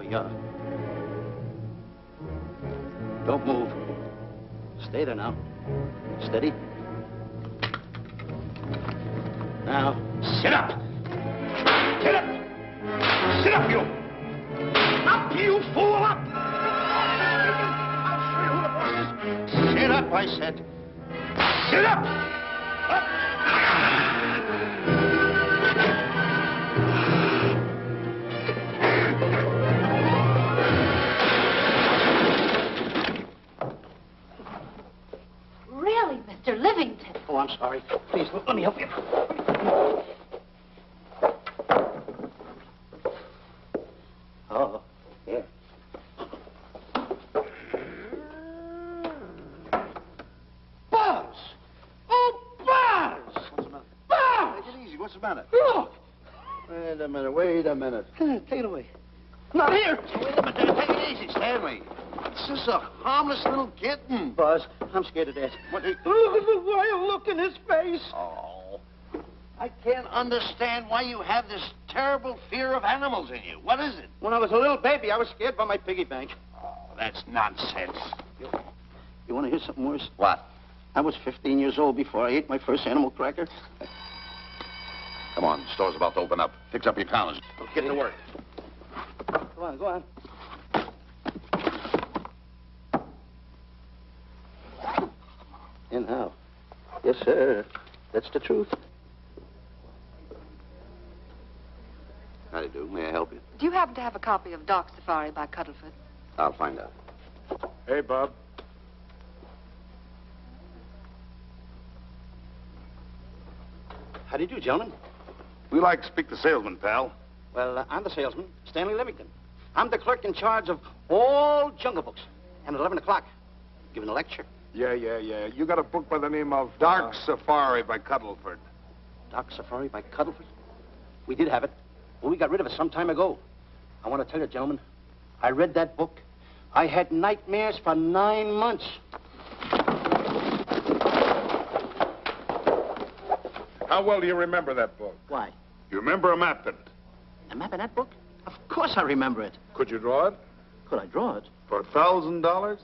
you are. Don't move. Stay there now. Steady. Now, sit up. Sit up. Sit up, you. Up, you fool, up. I'll show you who the boss is. Sit up, I said. Sit up. Up. Really, Mr. Livington? Oh, I'm sorry. Please, let me help you. Oh, yeah. Buzz! Oh, Buzz! What's the matter? Buzz! Take it easy. What's the matter? Look! Wait a minute. Wait a minute. Take it away. Not here! Wait a minute. Take it easy, Stanley. It's just a harmless little kitten. Buzz, I'm scared to death. What? Look at the wild look in his face. Oh. I can't understand why you have this terrible fear of animals in you. What is it? When I was a little baby, I was scared by my piggy bank. Oh, that's nonsense. You want to hear something worse? What? I was 15 years old before I ate my first animal cracker. Come on, the store's about to open up. Fix up your counters. Let's get to work. Go on, go on. And how? Yes, sir. That's the truth. How do you do? May I help you? Do you happen to have a copy of Dark Safari by Cuddleford? I'll find out. Hey, Bob. How do you do, gentlemen? We like to speak to salesman, pal. Well, I'm the salesman, Stanley Livington. I'm the clerk in charge of all Jungle Books. And at 11 o'clock, giving a lecture. Yeah. You got a book by the name of Dark Safari by Cuddleford. Dark Safari by Cuddleford? We did have it, but we got rid of it some time ago. I want to tell you, gentlemen, I read that book. I had nightmares for 9 months. How well do you remember that book? Why? You remember a map in it? A map in that book? Of course I remember it. Could you draw it? Could I draw it? For $1,000?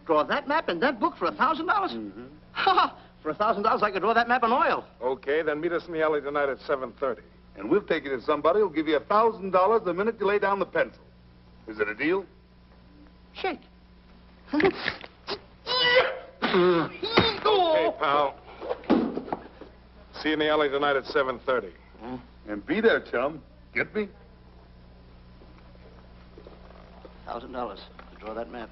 Draw that map in that book for $1,000? Mm-hmm. Ha! For $1,000, I could draw that map in oil. Okay, then meet us in the alley tonight at 7:30. And we'll take you to somebody who'll give you $1,000 the minute you lay down the pencil. Is it a deal? Shake. Okay, pal. See you in the alley tonight at 7:30. And be there, chum. Get me? $1,000 to draw that map.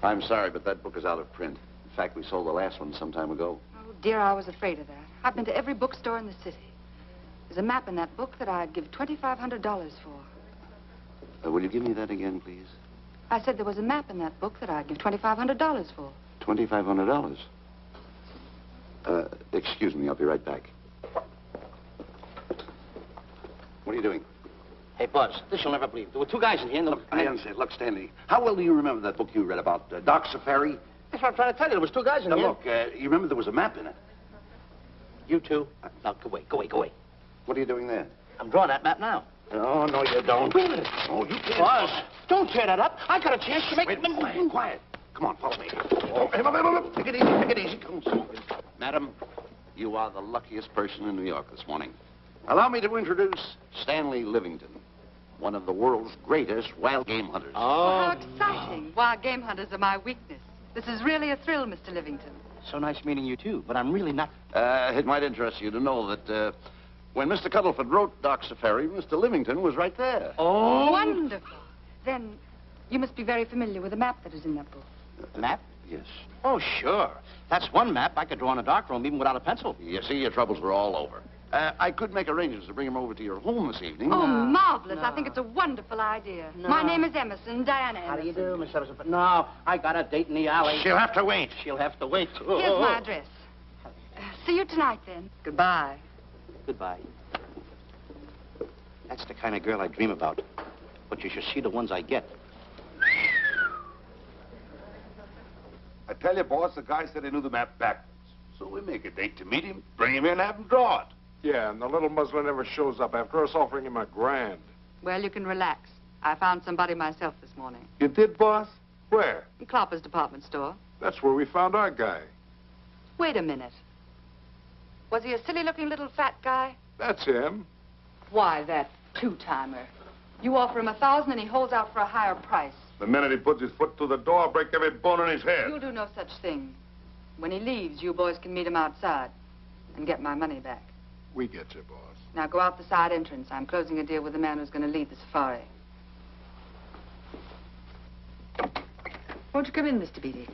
I'm sorry, but that book is out of print. In fact, we sold the last one some time ago. Oh, dear, I was afraid of that. I've been to every bookstore in the city. There's a map in that book that I'd give $2,500 for. Will you give me that again, please? I said there was a map in that book that I'd give $2,500 for. $2,500. Excuse me, I'll be right back. What are you doing? Hey, Buzz, this you'll never believe. There were two guys in here. Look, I understand. Look, Stanley, how well do you remember that book you read about Dark Safari? That's what I'm trying to tell you. There was two guys in Now, here. look, you remember there was a map in it. You two. Now, go away. What are you doing there? I'm drawing that map now. Oh, no, you don't. Wait a minute. Oh, you can't. Buzz, don't tear that up. I got a chance to make... Wait, quiet. Come on, follow me. Oh, hey, take it easy. Come on. Madam, you are the luckiest person in New York this morning. Allow me to introduce Stanley Livington, one of the world's greatest wild game hunters. Oh, how exciting. Wild game hunters are my weakness. This is really a thrill, Mr. Livington. So nice meeting you, too, but I'm really not... It might interest you to know that when Mr. Cuddleford wrote Dark Safari, Mr. Livington was right there. Oh! Wonderful. Then you must be very familiar with the map that is in that book. The map? Yes. Oh, sure. That's one map I could draw in a darkroom even without a pencil. You see, your troubles were all over. I could make arrangements to bring him over to your home this evening. Oh, marvelous. No. I think it's a wonderful idea. No. My name is Emerson, Diana Emerson. How do you do, Miss Emerson? But no, I got a date in the alley. She'll have to wait. She'll have to wait. Here's my address. See you tonight, then. Goodbye. Goodbye. That's the kind of girl I dream about. But you should see the ones I get. I tell you, boss, the guy said he knew the map backwards. So we make a date to meet him, bring him in, have him draw it. Yeah, and the little muzzler never shows up after us offering him $1,000. Well, you can relax. I found somebody myself this morning. You did, boss? Where? In Clopper's department store. That's where we found our guy. Wait a minute. Was he a silly-looking little fat guy? That's him. Why, that two-timer. You offer him $1,000 and he holds out for a higher price. The minute he puts his foot through the door, I'll break every bone in his head. You'll do no such thing. When he leaves, you boys can meet him outside and get my money back. We get you, boss. Now go out the side entrance. I'm closing a deal with the man who's going to lead the safari. Won't you come in, Mr. Beatty?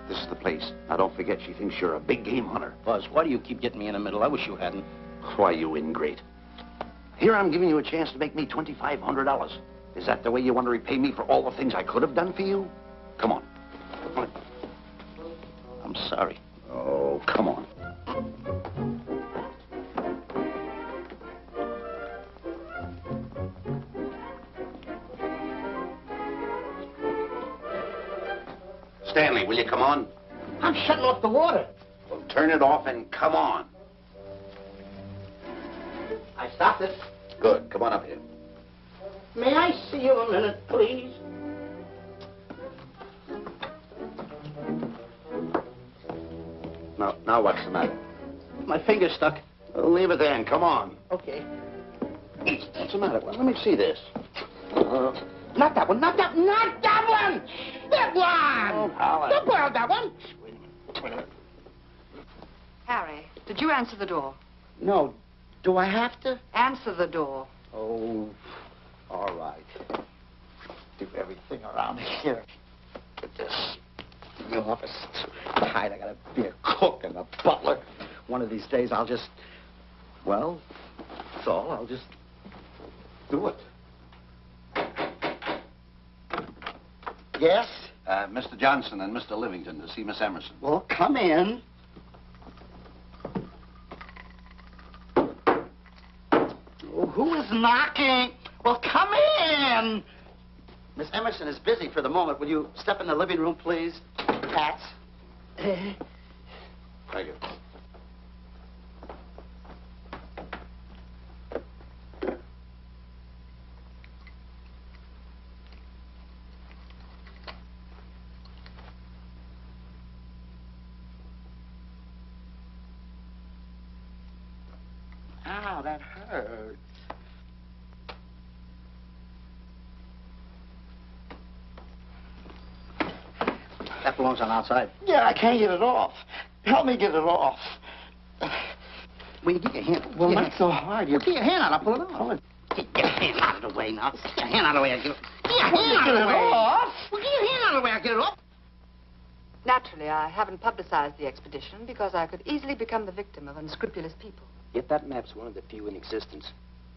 This is the place. Now, don't forget, she thinks you're a big game hunter. Buzz, why do you keep getting me in the middle? I wish you hadn't. Why, you ingrate. Here I'm giving you a chance to make me $2,500. Is that the way you want to repay me for all the things I could have done for you? Come on. Come on. I'm sorry. Oh, come on. Stanley, will you come on? I'm shutting off the water. Well, turn it off and come on. I stopped it. Good. Come on up here. May I see you a minute, please? Now what's the matter? My finger's stuck. Leave it there and come on. Okay. What's the matter? Well, let me see this. Not that one, not that one! That one! Oh, Howard. Don't borrow that one! Wait a minute. Harry, did you answer the door? No. Do I have to? Answer the door. Oh, all right. Do everything around here. Get this. The office. Tight. I gotta be a cook and a butler. One of these days I'll just... Well, that's all. I'll just do it. Yes? Mr. Johnson and Mr. Livington to see Miss Emerson. Well, come in. Oh, who is knocking? Well, come in. Miss Emerson is busy for the moment. Will you step in the living room, please? Hats. Thank you. Ow, that hurts. That belongs on outside. Yeah, I can't get it off. Help me get it off. Will you get your hand? Well, not so hard. Well, get your hand out. I'll pull it off. Get your hand out of the way now. Get your hand out of the way. Get your hand out of the way. Off. Well, get your hand out of the way. I'll get it off. Naturally, I haven't publicized the expedition because I could easily become the victim of unscrupulous people. Yet that map's one of the few in existence.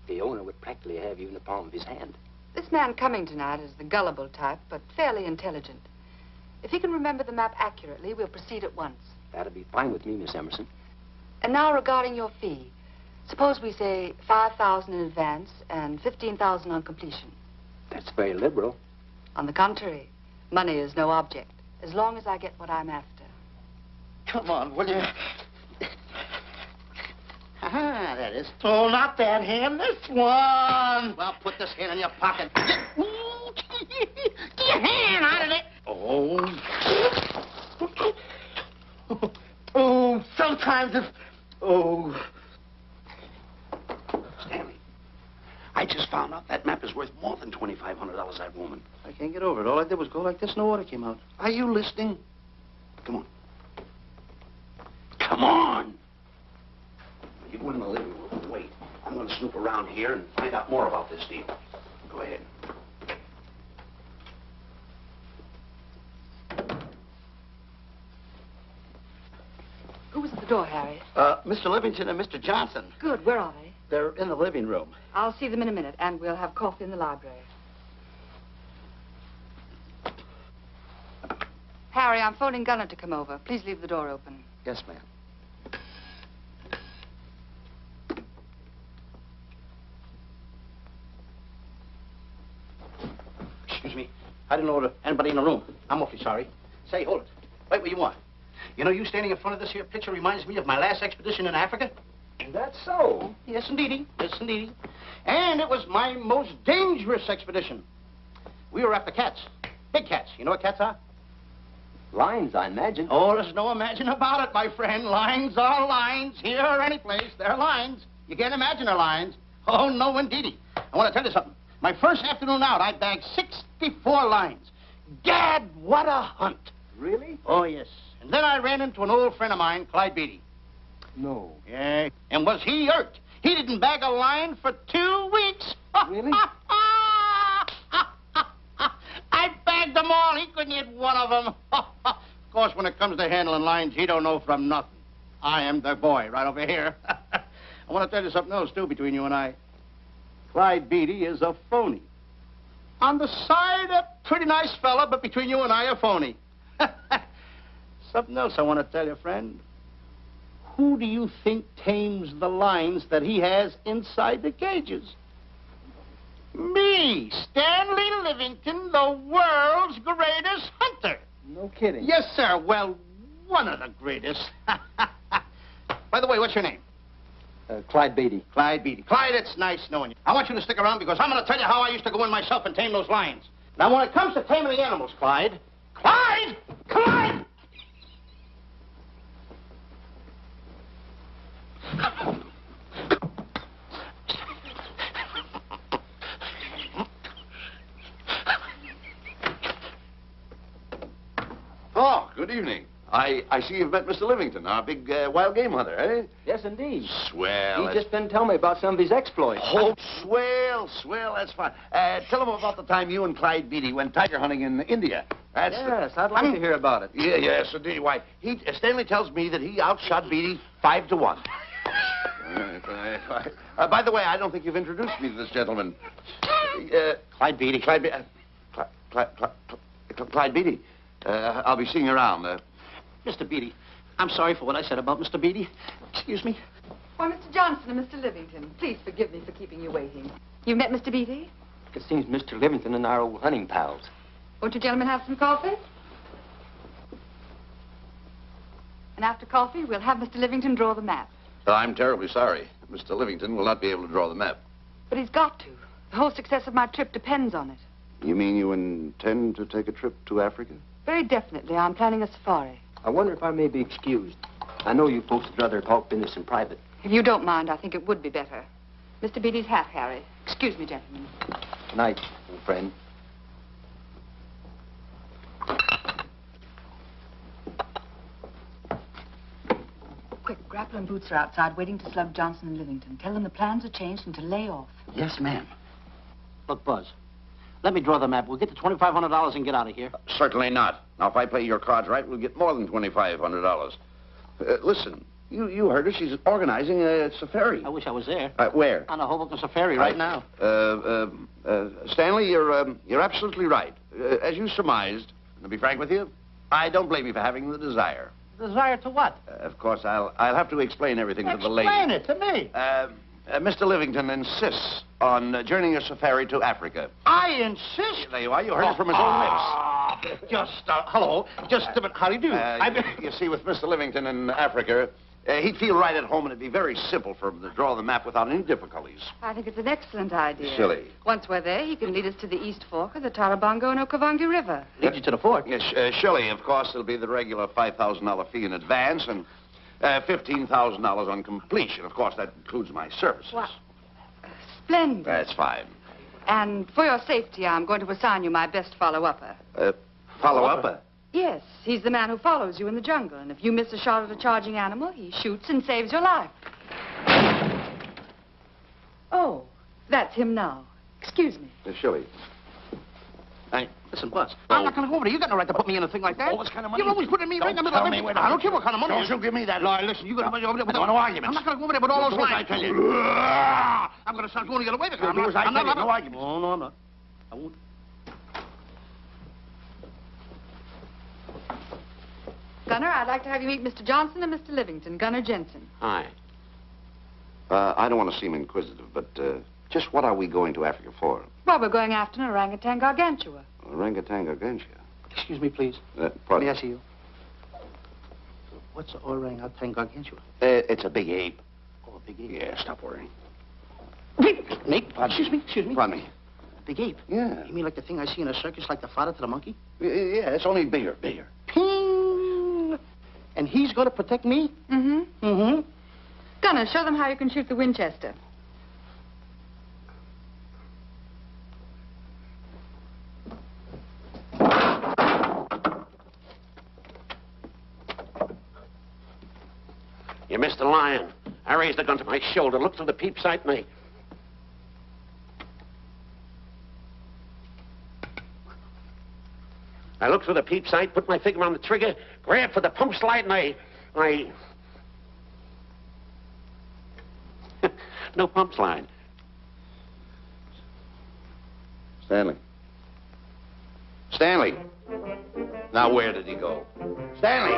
The owner would practically have you in the palm of his hand. This man coming tonight is the gullible type, but fairly intelligent. If he can remember the map accurately, we'll proceed at once. That'll be fine with me, Miss Emerson. And now regarding your fee. Suppose we say $5,000 in advance and $15,000 on completion. That's very liberal. On the contrary, money is no object, as long as I get what I'm after. Come on, will you? Ah, that is. Oh, not that hand, this one. Well, put this hand in your pocket. Get your hand out of it. Oh. Oh, sometimes if... Oh. Stanley, I just found out that map is worth more than $2,500, that woman. I can't get over it. All I did was go like this and the water came out. Are you listening? Come on. Come on. You go in the living room and wait. I'm going to snoop around here and find out more about this deal. Go ahead. Who was at the door, Harry? Mr. Livington and Mr. Johnson. Good. Where are they? They're in the living room. I'll see them in a minute, and we'll have coffee in the library. Harry, I'm phoning Gunner to come over. Please leave the door open. Yes, ma'am. Excuse me. I didn't know anybody in the room. I'm awfully sorry. Say, hold it. Right where you are. You know, you standing in front of this here picture reminds me of my last expedition in Africa. That's so. Yes, indeedy. Yes, indeedy. And it was my most dangerous expedition. We were after cats. Big cats. You know what cats are? Lions, I imagine. Oh, there's no imagine about it, my friend. Lions are lions. Here or any place, they're lions. You can't imagine they're lions. Oh, no, indeedy. I want to tell you something. My first afternoon out, I bagged 64 lions. Gad, what a hunt. Really? Oh, yes. And then I ran into an old friend of mine, Clyde Beatty. No. Yeah. And was he hurt? He didn't bag a lion for 2 weeks. Really? I bagged them all. He couldn't hit one of them. Of course, when it comes to handling lions, he don't know from nothing. I am the boy right over here. I want to tell you something else, too, between you and I. Clyde Beatty is a phony. On the side, a pretty nice fella, but between you and I, a phony. Something else I want to tell you, friend. Who do you think tames the lions that he has inside the cages? Me, Stanley Livington, the world's greatest hunter. No kidding. Yes, sir. Well, one of the greatest. By the way, what's your name? Clyde Beatty. Clyde Beatty. Clyde, it's nice knowing you. I want you to stick around because I'm going to tell you how I used to go in myself and tame those lions. Now, when it comes to taming the animals, Clyde... Clyde! Clyde! Oh, good evening. I see you've met Mr. Livington, our big wild game hunter, eh? Yes, indeed. Swell. He's just been telling me about some of his exploits. Oh, swell, that's fine. Tell him about the time you and Clyde Beatty went tiger hunting in India. Yes, I'd like to hear about it. Yeah, yes, indeed. Why, Stanley tells me that he outshot Beatty 5-1. By the way, I don't think you've introduced me to this gentleman. Clyde Beatty. Clyde Beatty. I'll be seeing you around. Mr. Beatty, I'm sorry for what I said about Mr. Beatty. Excuse me. Why, Mr. Johnson and Mr. Livington, please forgive me for keeping you waiting. You've met Mr. Beatty? It seems Mr. Livington and our old hunting pals. Won't you gentlemen have some coffee? And after coffee, we'll have Mr. Livington draw the map. I'm terribly sorry. Mr. Livington will not be able to draw the map. But he's got to. The whole success of my trip depends on it. You mean you intend to take a trip to Africa? Very definitely. I'm planning a safari. I wonder if I may be excused. I know you folks would rather talk business in private. If you don't mind, I think it would be better. Mr. Beatty's hat, Harry. Excuse me, gentlemen. Good night, old friend. Quick, Grapple and Boots are outside waiting to slug Johnson and Livington. Tell them the plans are changed and to lay off. Yes, ma'am. Look, Buzz, let me draw the map. We'll get the $2,500 and get out of here. Certainly not. Now, if I play your cards right, we'll get more than $2,500. Listen, you heard her. She's organizing a safari. I wish I was there. Where? On a Hoboken safari right now. Stanley, you're absolutely right. As you surmised, to be frank with you, I don't blame you for having the desire. Desire to what? Of course, I'll have to explain everything to the lady. Explain it to me. Mr. Livington insists on journeying a safari to Africa. I insist. There you are. You heard it from his own lips. Hello. Just a minute. How do you do? You see, with Mr. Livington in Africa, he'd feel right at home, and it'd be very simple for him to draw the map without any difficulties. I think it's an excellent idea. Silly. Once we're there, he can lead us to the East Fork of the Tarabongo and Okavango River. Lead you to the fort. Yes, surely, of course, there'll be the regular $5,000 fee in advance and $15,000 on completion. Of course, that includes my services. What? Splendid. That's fine. And for your safety, I'm going to assign you my best follow-upper. Follow-upper? Yes, he's the man who follows you in the jungle. And if you miss a shot at a charging animal, he shoots and saves your life. Oh, that's him now. Excuse me. Surely. Hey, listen, Buzz. I'm not going to go over there. You got no right to put me in a thing like that. Oh, what kind of money? You're always putting me right in the middle of it. I don't care what kind of money. Don't you give me that. No, listen, you got to put me over there with no arguments. I'm not going to go over there with all those lines. I tell you. I'm going to start going the other way because I'm not. No arguments. Oh, no, I'm not. I won't. Gunner, I'd like to have you meet Mr. Johnson and Mr. Livington, Gunner Jensen. Hi. I don't want to seem inquisitive, but just what are we going to Africa for? Well, we're going after an orangutan gargantua. Orangutan against you. Excuse me, please. Pardon? May I see you? What's an orangutan gargantua? It's a big ape. Oh, a big ape. Yeah, stop worrying. Nick, excuse me. Pardon me. Big ape? Yeah. You mean like the thing I see in a circus, like the father to the monkey? Yeah, it's only bigger. Ping! And he's going to protect me? Mm-hmm. Mm-hmm. Gunner, show them how you can shoot the Winchester. You missed the lion. I raised the gun to my shoulder, looked through the peep sight, and I looked through the peep sight, put my finger on the trigger, grabbed for the pump slide, and I... No pump slide. Stanley. Stanley. Now, where did he go? Stanley!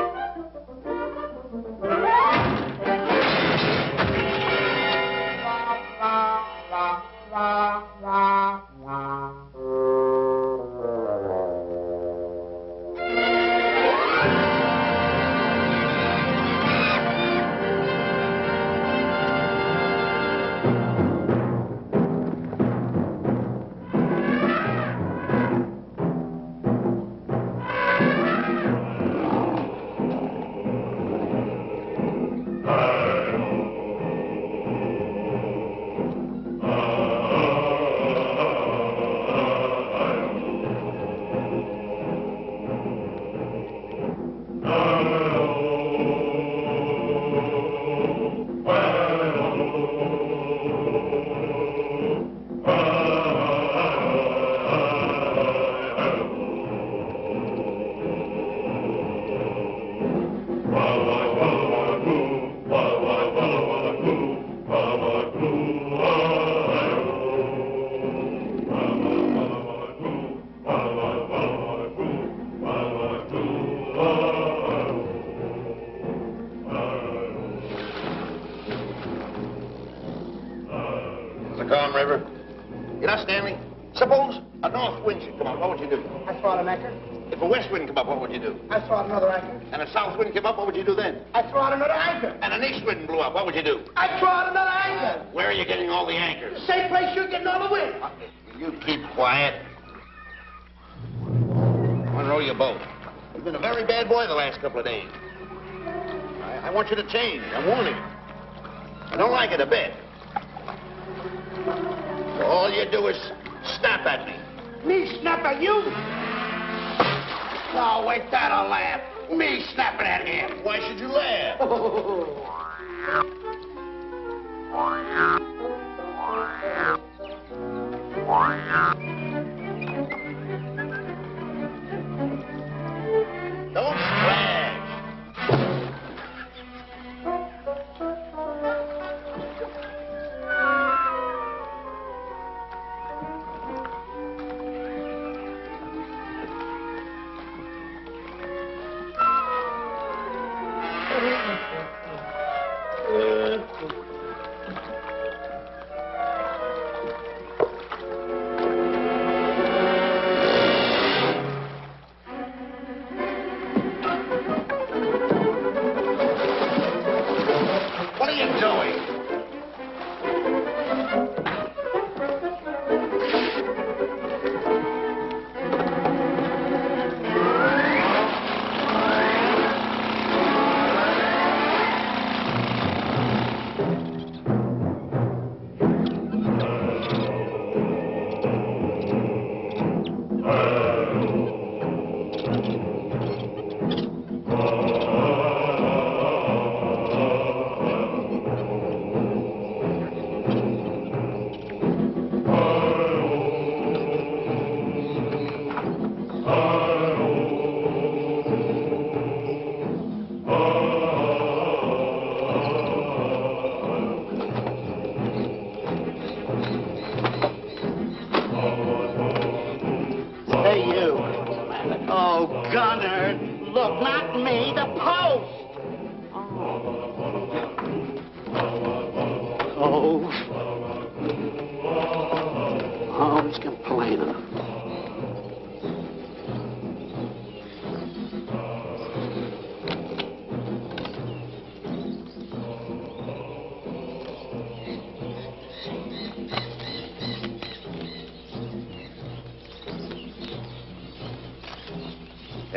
Calm River. You know, Stanley, suppose a north wind should come up, what would you do? I throw out an anchor. If a west wind come up, what would you do? I throw out another anchor. And a south wind came up, what would you do then? I throw out another anchor. And an east wind blew up, what would you do? I throw out another anchor. Where are you getting all the anchors? Same place you're getting all the wind. You keep quiet. I want to row your boat. You've been a very bad boy the last couple of days. I want you to change. I'm warning you. I don't like it a bit. All you do is snap at me. Me snap at you? No, wait, that'll laugh. Me snapping at him. Why should you laugh? Don't splash. What are you doing? Hey, you. Oh, Gunner. Look, not me, the post. Oh, he's complaining.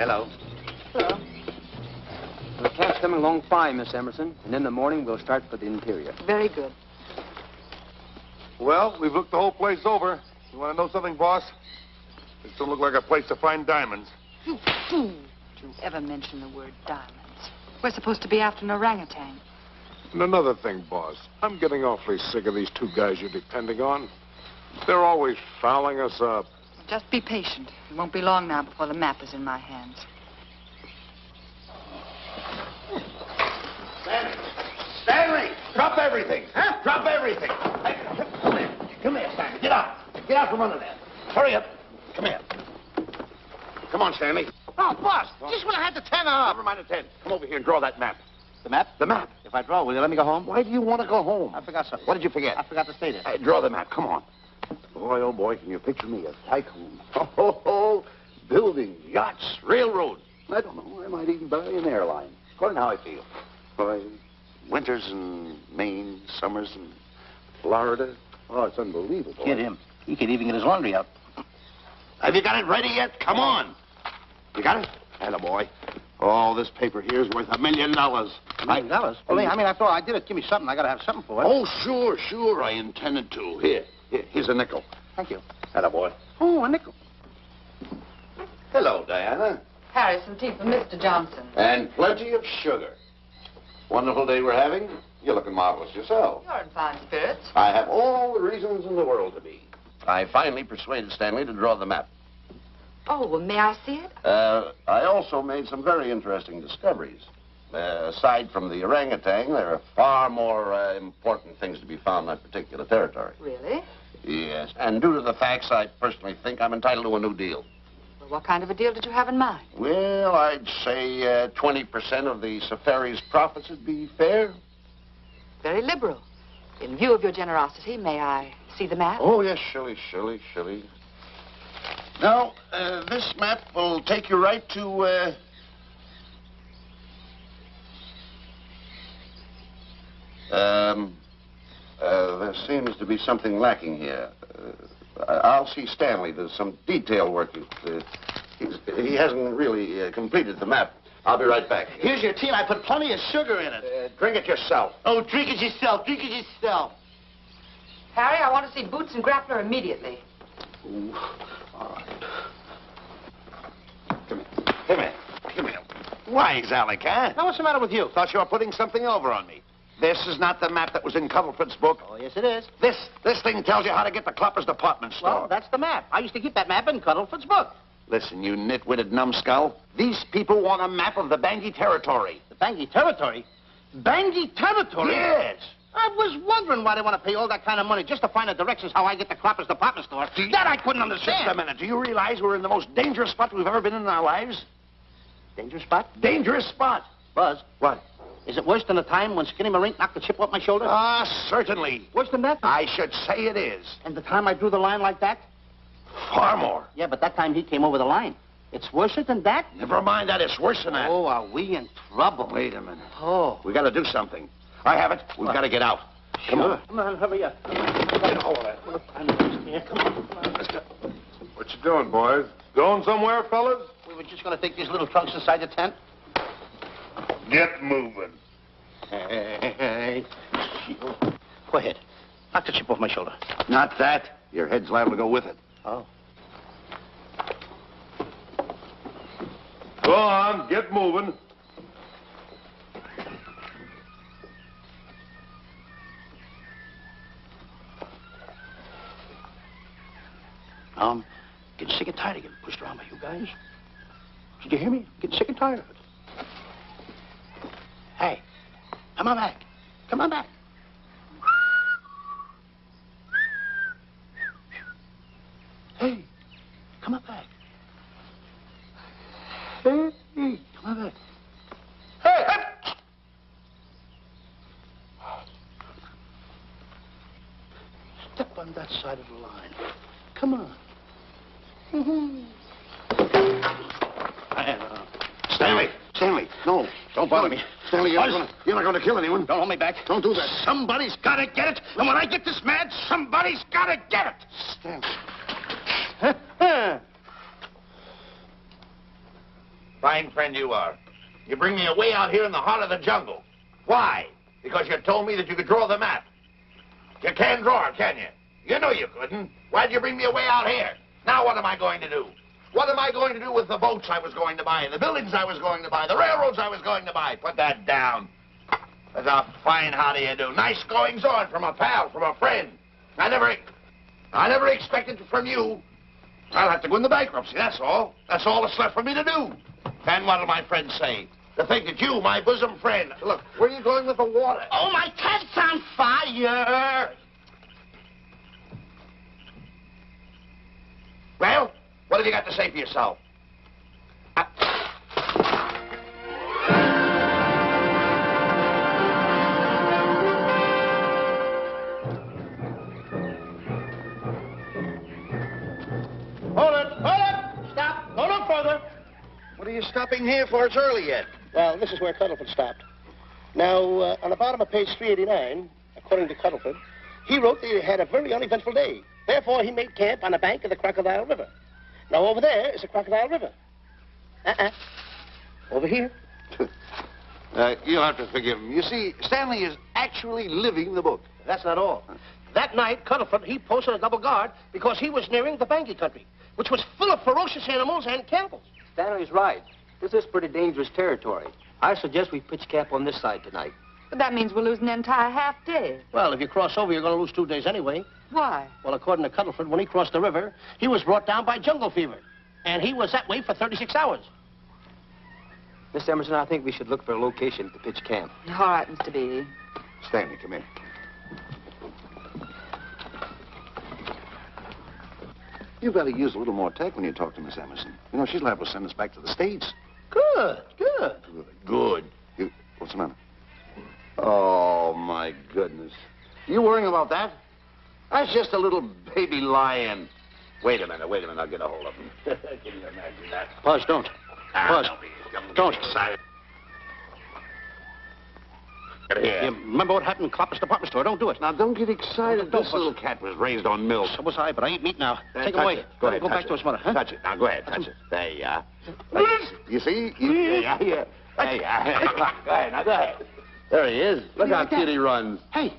Hello. Hello. The cat's coming along fine, Miss Emerson. And in the morning, we'll start for the interior. Very good. Well, we've looked the whole place over. You want to know something, boss? This don't look like a place to find diamonds. You fool. Don't you ever mention the word diamonds. We're supposed to be after an orangutan. And another thing, boss. I'm getting awfully sick of these two guys you're depending on. They're always fouling us up. Just be patient. It won't be long now before the map is in my hands. Stanley! Drop everything! Huh? Drop everything! Hey, come here. Come here, Stanley. Get out. Get out from under there. Hurry up. Come here. Come on, Stanley. Oh, boss, just when I had the 10 up. Never mind the 10. Come over here and draw that map. The map? The map. If I draw, will you let me go home? Why do you want to go home? I forgot something. What did you forget? I forgot to stay there. Hey, draw the map. Come on. Boy, oh, boy, can you picture me a tycoon? Oh, building yachts, railroads. I don't know. I might even buy an airline. According to how I feel. Boy, winters in Maine, summers in Florida. Oh, it's unbelievable. Kid him. He could even get his laundry out. Have you got it ready yet? Come on. You got it? Attaboy. Oh, this paper here is worth $1 million. $1 million? Well, I mean, after all, I did it. Give me something. I got to have something for it. Oh, sure. I intended to. Here's a nickel. Thank you. Attaboy. Oh, a nickel. Hello, Diana. Harry, some tea for Mr. Johnson. And plenty of sugar. Wonderful day we're having. You're looking marvelous yourself. You're in fine spirits. I have all the reasons in the world to be. I finally persuaded Stanley to draw the map. Oh, well, may I see it? I also made some very interesting discoveries. Aside from the orangutan, there are far more important things to be found in that particular territory. Really? Yes. And due to the facts, I personally think I'm entitled to a new deal. Well, what kind of a deal did you have in mind? Well, I'd say 20% of the safari's profits would be fair. Very liberal. In view of your generosity, may I see the map? Oh, yes, Shirley. Now, this map will take you right to, there seems to be something lacking here. I'll see Stanley. There's some detail work. He hasn't really completed the map. I'll be right back. Here's your tea, and I put plenty of sugar in it. Drink it yourself. Oh, drink it yourself. Drink it yourself. Harry, I want to see Boots and Grappler immediately. Ooh. All right. Come here. Why, Alec, huh? Now, what's the matter with you? Thought you were putting something over on me. This is not the map that was in Cuddlefoot's book. Oh, yes, it is. This thing tells you how to get to Clopper's department store. Well, that's the map. I used to keep that map in Cuddlefoot's book. Listen, you nitwitted numbskull. These people want a map of the Bangui territory. The Bangui territory? Bangui territory? Yes. I was wondering why they want to pay all that kind of money just to find the directions how I get to Clopper's department store. That I couldn't understand. Just a minute. Do you realize we're in the most dangerous spot we've ever been in our lives? Dangerous spot? Dangerous spot. Buzz. What? Is it worse than the time when Skinny Marink knocked the chip off my shoulder? Certainly. Worse than that? I should say it is. And the time I drew the line like that? Far more. Yeah, but that time he came over the line. It's worse than that? Never mind that. It's worse than that. Oh, are we in trouble? Wait a minute. Oh. We got to do something. I have it. We've got to get out. Come on. Come on, hurry up. Get a hold of that. Come on. Let's go. What you doing, boys? Going somewhere, fellas? We were just going to take these little trunks inside the tent. Get moving. Hey. Go ahead. Knock the chip off my shoulder. Not that. Your head's liable to go with it. Oh. Go on, get moving. Getting sick and tired of getting pushed around by you guys. Did you hear me? Getting sick and tired of it. Hey, come on back. Come on back. Hey, come on back. Hey, come on back. Hey, hey! Step on that side of the line. Come on. Stanley, no. Don't bother me. Stanley, you're not going to kill anyone. Don't hold me back. Don't do that. Somebody's got to get it. And when I get this mad, somebody's got to get it. Stanley. Fine friend you are. You bring me away out here in the heart of the jungle. Why? Because you told me that you could draw the map. You can't draw it, can you? You know you couldn't. Why'd you bring me away out here? Now what am I going to do? What am I going to do with the boats I was going to buy, the buildings I was going to buy, the railroads I was going to buy? Put that down. That's a fine how do you do. Nice goings on from a pal, from a friend. I never expected it from you. I'll have to go into bankruptcy, that's all. That's all that's left for me to do. And what'll my friends say? To think that you, my bosom friend... Look, where are you going with the water? Oh, my cat's on fire! Well, what have you got to say for yourself? Hold it! Stop! Go no further. What are you stopping here for? It's early yet. Well, this is where Cuddlefoot stopped. Now, on the bottom of page 389, according to Cuddlefoot, he wrote that he had a very uneventful day. Therefore, he made camp on the bank of the Crocodile River. Now, over there is the Crocodile River. Over here. You'll have to forgive him. You see, Stanley is actually living the book. That's not all. That night, Cuddlefoot, he posted a double guard because he was nearing the Banky country, which was full of ferocious animals and cannibals. Stanley's right. This is pretty dangerous territory. I suggest we pitch camp on this side tonight. But that means we're losing an entire half day. Well, if you cross over, you're going to lose 2 days anyway. Why? Well, according to Cuddlefoot, when he crossed the river, he was brought down by jungle fever. And he was that way for 36 hours. Miss Emerson, I think we should look for a location to pitch camp. All right, Mr. B. Stanley, come in. You better use a little more tact when you talk to Miss Emerson. You know, she's liable to send us back to the States. Good. Good. What's the matter? Oh, my goodness. You worrying about that? That's just a little baby lion. Wait a minute, I'll get a hold of him. Can you imagine that? Buzz, don't. Buzz, don't. Excited. Get here. You remember what happened in Clopper's department store? Don't do it. Now, don't get excited. Don't, This Buzz. little cat was raised on milk. So was I, but I ain't meat now. Take him Touch away. it. Go ahead, Go touch back to his mother, huh? Touch it. Now, go ahead, touch it. There you are. You see? Yeah. There you are. Go ahead, now, go ahead. There he is. Look how cute he runs. Hey,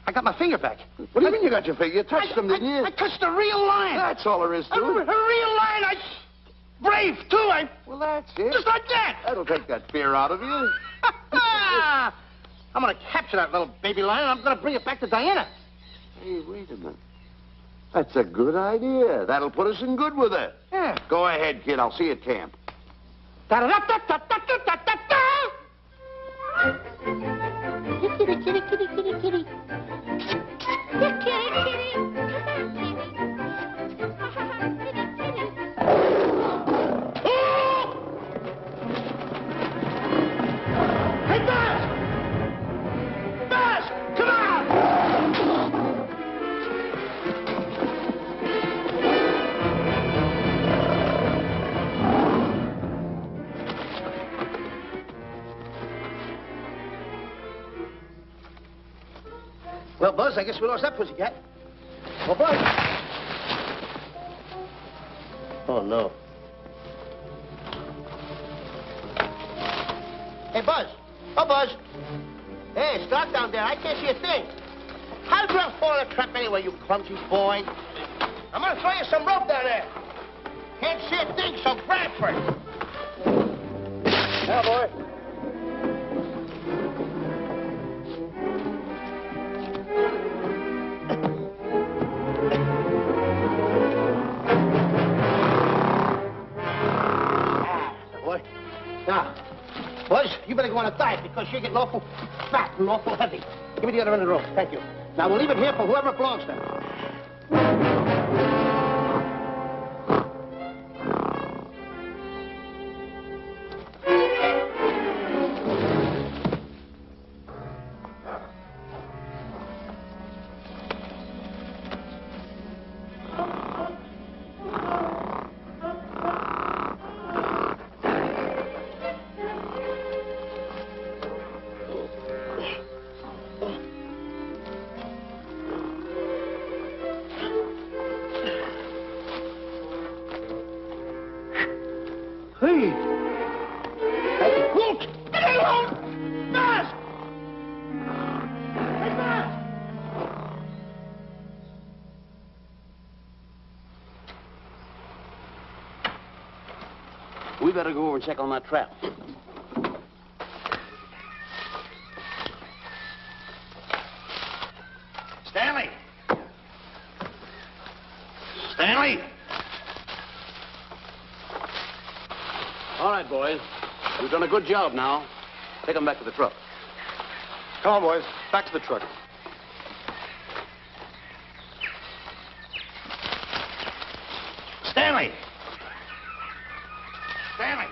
I got my finger back. What do you mean you got your finger? You touched him, didn't you? I touched a real lion. That's all there is to A it. real lion. Brave, too. Well, that's it. Just like that. That'll take that fear out of you. I'm going to capture that little baby lion, and I'm going to bring it back to Diana. Hey, wait a minute. That's a good idea. That'll put us in good with her. Yeah. Go ahead, kid. I'll see you at camp. Da-da-da-da-da-da-da-da-da. Kitty, kitty, kitty, kitty, kitty. Kitty, kitty. Hey, Buzz! Buzz! Come on! Well, Buzz, I guess we lost that pussycat. Well, Buzz. Oh, no. Hey, Buzz. Oh, Buzz. Hey, stop down there. I can't see a thing. How did you fall in a trap anyway, you clumsy boy? I'm going to throw you some rope down there. Can't see a thing, so grab for it. Yeah, boy. Now, Buzz, you better go on a diet because you're getting awful fat and awful heavy. Give me the other end of the rope. Thank you. Now, we'll leave it here for whoever it belongs to. We better go over and check on that trap. Stanley! Stanley! All right, boys. You've done a good job now. Take them back to the truck. Come on, boys. Back to the truck. Stanley! Stanley!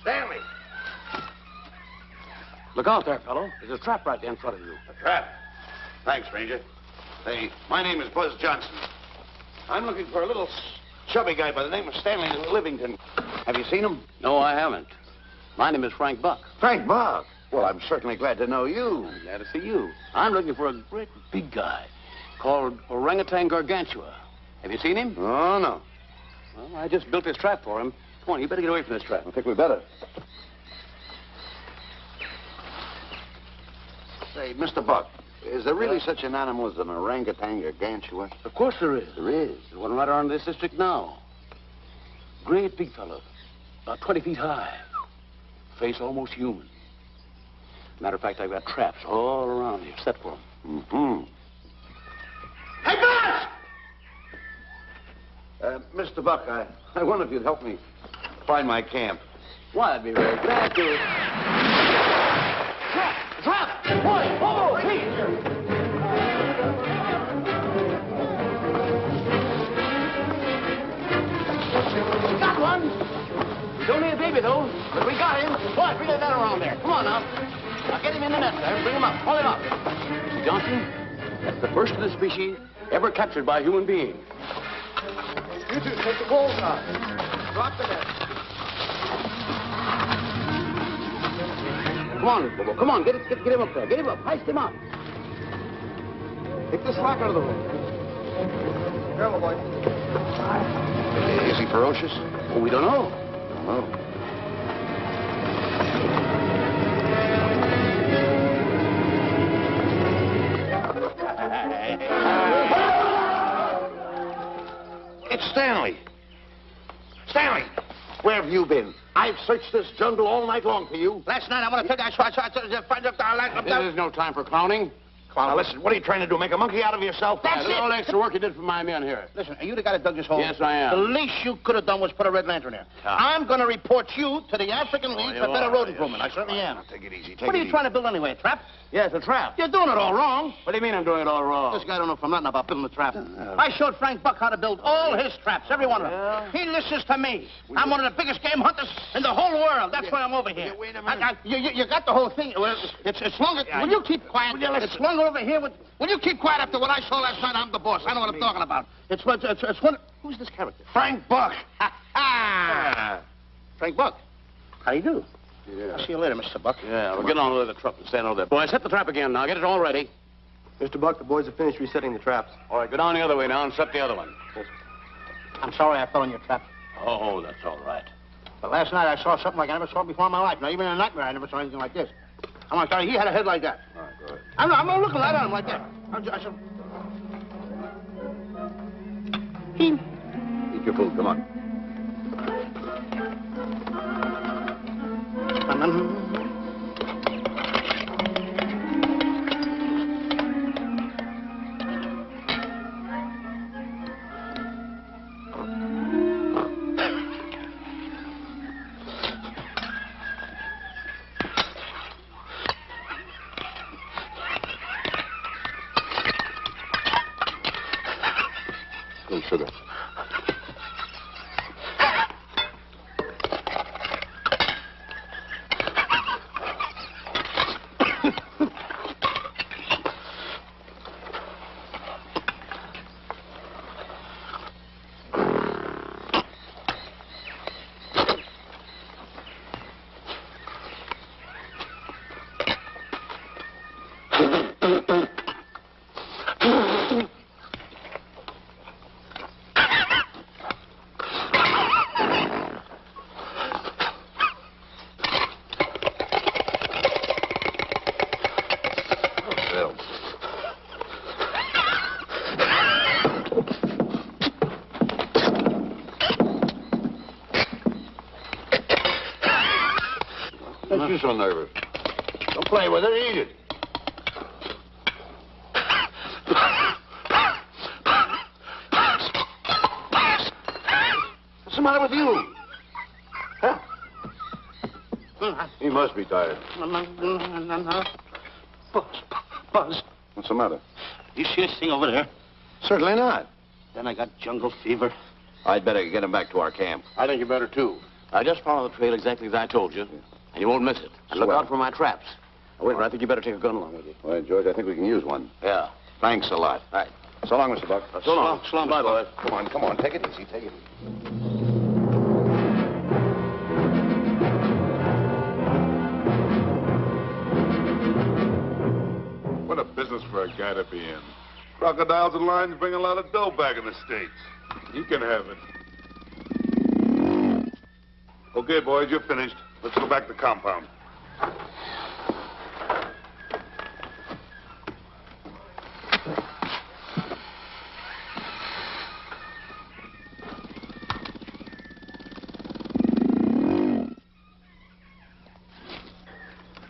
Stanley! Look out there, fellow. There's a trap right there in front of you. A trap? Thanks, Ranger. Hey, my name is Buzz Johnson. I'm looking for a little chubby guy by the name of Stanley Livington. Have you seen him? No, I haven't. My name is Frank Buck. Frank Buck? Well, I'm certainly glad to know you. I'm glad to see you. I'm looking for a great big guy called Orangutan Gargantua. Have you seen him? Oh, no. Well, I just built this trap for him. Come on, you better get away from this trap. I think we better. Say, Mr. Buck, is there really such an animal as an orangutan gargantua? Of course there is. There is? There's one right around this district now. Great big fellow, about 20 feet high. Face almost human. Matter of fact, I've got traps all around here set for him. Mm-hmm. Hey, Buzz! Mr. Buck, I wonder if you'd help me find my camp. Why, I'd be very glad to. Trap! Trap! Boy! Oh, please! Got one! He's only a baby, though, but we got him. Boy, bring that around there. Come on, now. Now, get him in the net there. Bring him up. Haul him up. Mr. Johnson, that's the first of the species ever captured by a human being. You two, take the poles out. Drop the net. Come on, Bobo. Come on. Get him up there. Get him up. Heist him up. Take the slack out of the hole. Careful, boy. Is he ferocious? Oh, we don't know. Don't know. It's Stanley. Stanley, where have you been? I've searched this jungle all night long for you. Last night, I want to tell you, This is no time for clowning. Now, listen, what are you trying to do? Make a monkey out of yourself? That's all the extra work you did for my men here. Listen, are you the guy that dug this hole? Yes, I am. The least you could have done was put a red lantern there. I'm going to report you to the African League for better road improvement. I certainly am. Take it easy. What are you trying to build anyway, a trap? Yes, a trap. You're doing it all wrong. What do you mean I'm doing it all wrong? This guy don't know from nothing about building a trap. I showed Frank Buck how to build all his traps, every one of them. He listens to me. I'm one of the biggest game hunters in the whole world. That's why I'm over here. Wait a minute. You got the whole thing. Well, it's longer. Will you keep quiet? It's longer over here. Will you keep quiet after what I saw last night? I'm the boss. I know what I'm talking about. It's one. Who's this character? Frank Buck. Frank Buck. How do you do? Yeah. I'll see you later, Mr. Buck. Yeah, we'll get on with the truck and stand over there. Boys, set the trap again now. Get it all ready. Mr. Buck, the boys have finished resetting the traps. All right, go down the other way now and set the other one. I'm sorry I fell in your trap. Oh, that's all right. But last night I saw something like I never saw before in my life. Now, even in a nightmare, I never saw anything like this. I'm like, he had a head like that. All right, go ahead. I'm not looking right at him like that. I said... Eat your food, come on. Some sugar. so nervous? Don't play with it. Eat it. What's the matter with you? Huh? He must be tired. Buzz. What's the matter? You see this thing over there? Certainly not. Then I got jungle fever. I'd better get him back to our camp. I think you better, too. Just follow the trail exactly as I told you, and you won't miss it. And look Swell. out for my traps. Oh, wait, I think you better take a gun along with you. Well, George, I think we can use one. Yeah. Thanks a lot. All right. So long, Mr. Buck. So long. So long, Bye, Mr. boys. Come on. Take it easy. Take it easy. What a business for a guy to be in. Crocodiles and lions bring a lot of dough back in the States. You can have it. Okay, boys, you're finished. Let's go back to the compound.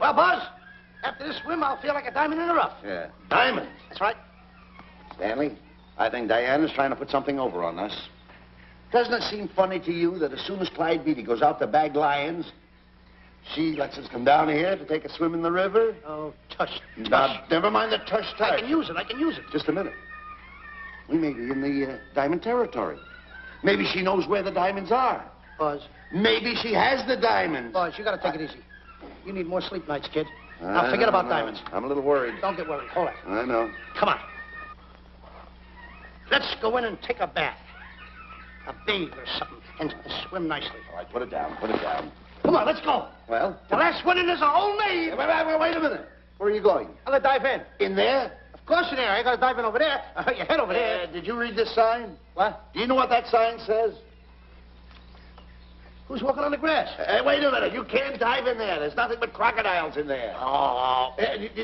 Well, Buzz, after this swim, I'll feel like a diamond in the rough. Yeah. Diamond? That's right. Stanley, I think Diana's trying to put something over on us. Doesn't it seem funny to you that as soon as Clyde Beatty goes out to bag lions, she lets us come down here to take a swim in the river? Oh, tush. Now, never mind the tush. I can use it. Just a minute. We may be in the diamond territory. Maybe she knows where the diamonds are. Buzz. Maybe she has the diamonds. Buzz, you gotta take it easy. You need more sleep nights, kid. Now, forget about diamonds. I'm a little worried. Don't get worried. Hold it. I know. Come on. Let's go in and take a bath. A bathe or something. And swim nicely. All right, put it down. Put it down. Come on, let's go. Well? The last one in is a whole name. Wait a minute. Where are you going? I'm gonna dive in. In there? Of course in there. I gotta dive in over there. Your head over there. Did you read this sign? What? Do you know what that sign says? Who's walking on the grass? Wait a minute. You can't dive in there. There's nothing but crocodiles in there. Oh.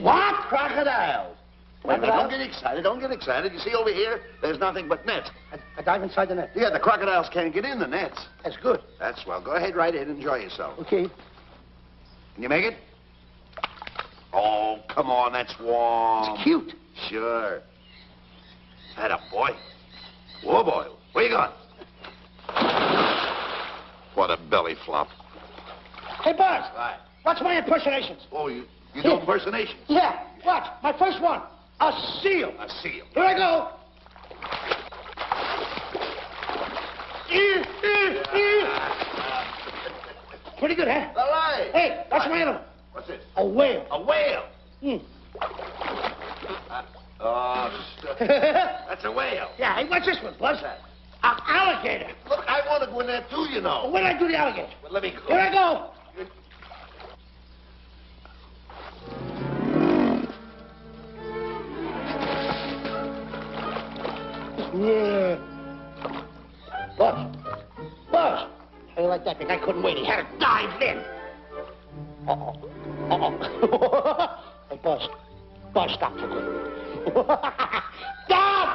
What? Crocodiles. Wait a minute. Crocodiles? Don't get excited. You see over here, there's nothing but nets. I dive inside the net. Yeah, the crocodiles can't get in the nets. That's good. That's swell. Go ahead, right in. Enjoy yourself. Okay. Can you make it? Oh, come on. That's warm. It's cute. Sure. Atta boy. Whoa, boy. Where you going? What a belly flop. Hey, Buzz. Right. Watch my impersonations. Oh, you do impersonations? Yeah. Watch. My first one. A seal. A seal. Here I go. Pretty good, huh? All right. Hey, that's my animal. What's it? A whale. A whale. Hmm. That's a whale. Yeah, hey, what's this one, Buzz? An alligator. Look, I want to go in there too, you know. When did I do the alligator? Well, let me go. Here I go. Yeah. Buzz. Buzz. How you like that? The guy couldn't wait. He had to dive in. Uh-oh. Hey, Buzz. Buzz, stop for good. Stop!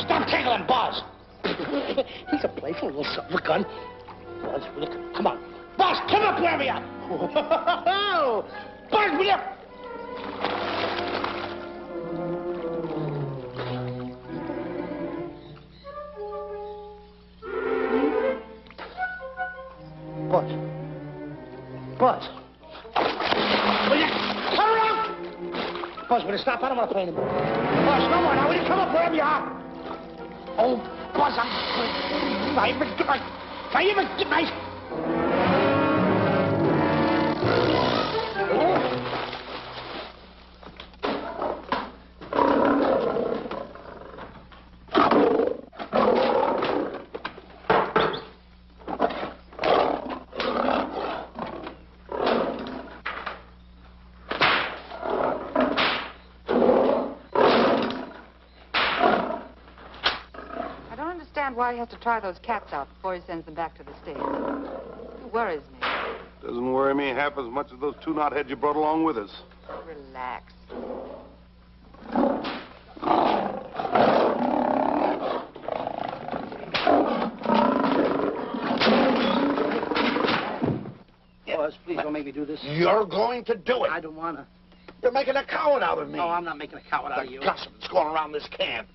Stop tickling Buzz. He's a playful little son of a gun. Buzz, will you come on. Buzz, come up where we are. Buzz, will you? Buzz. Buzz. Will you come around? Buzz, will you stop? I don't want to play anymore. Buzz, no more. Now, will you come up wherever you are? Oh, Buzz, I'm... I even get my... Why he has to try those cats out before he sends them back to the States. It worries me. Doesn't worry me half as much as those two knotheads you brought along with us. Relax. Buzz, please. Please don't make me do this. You're going to do it. I don't want to. You're making a coward out of me. No, I'm not making a coward out of you. The gossip that's going around this camp.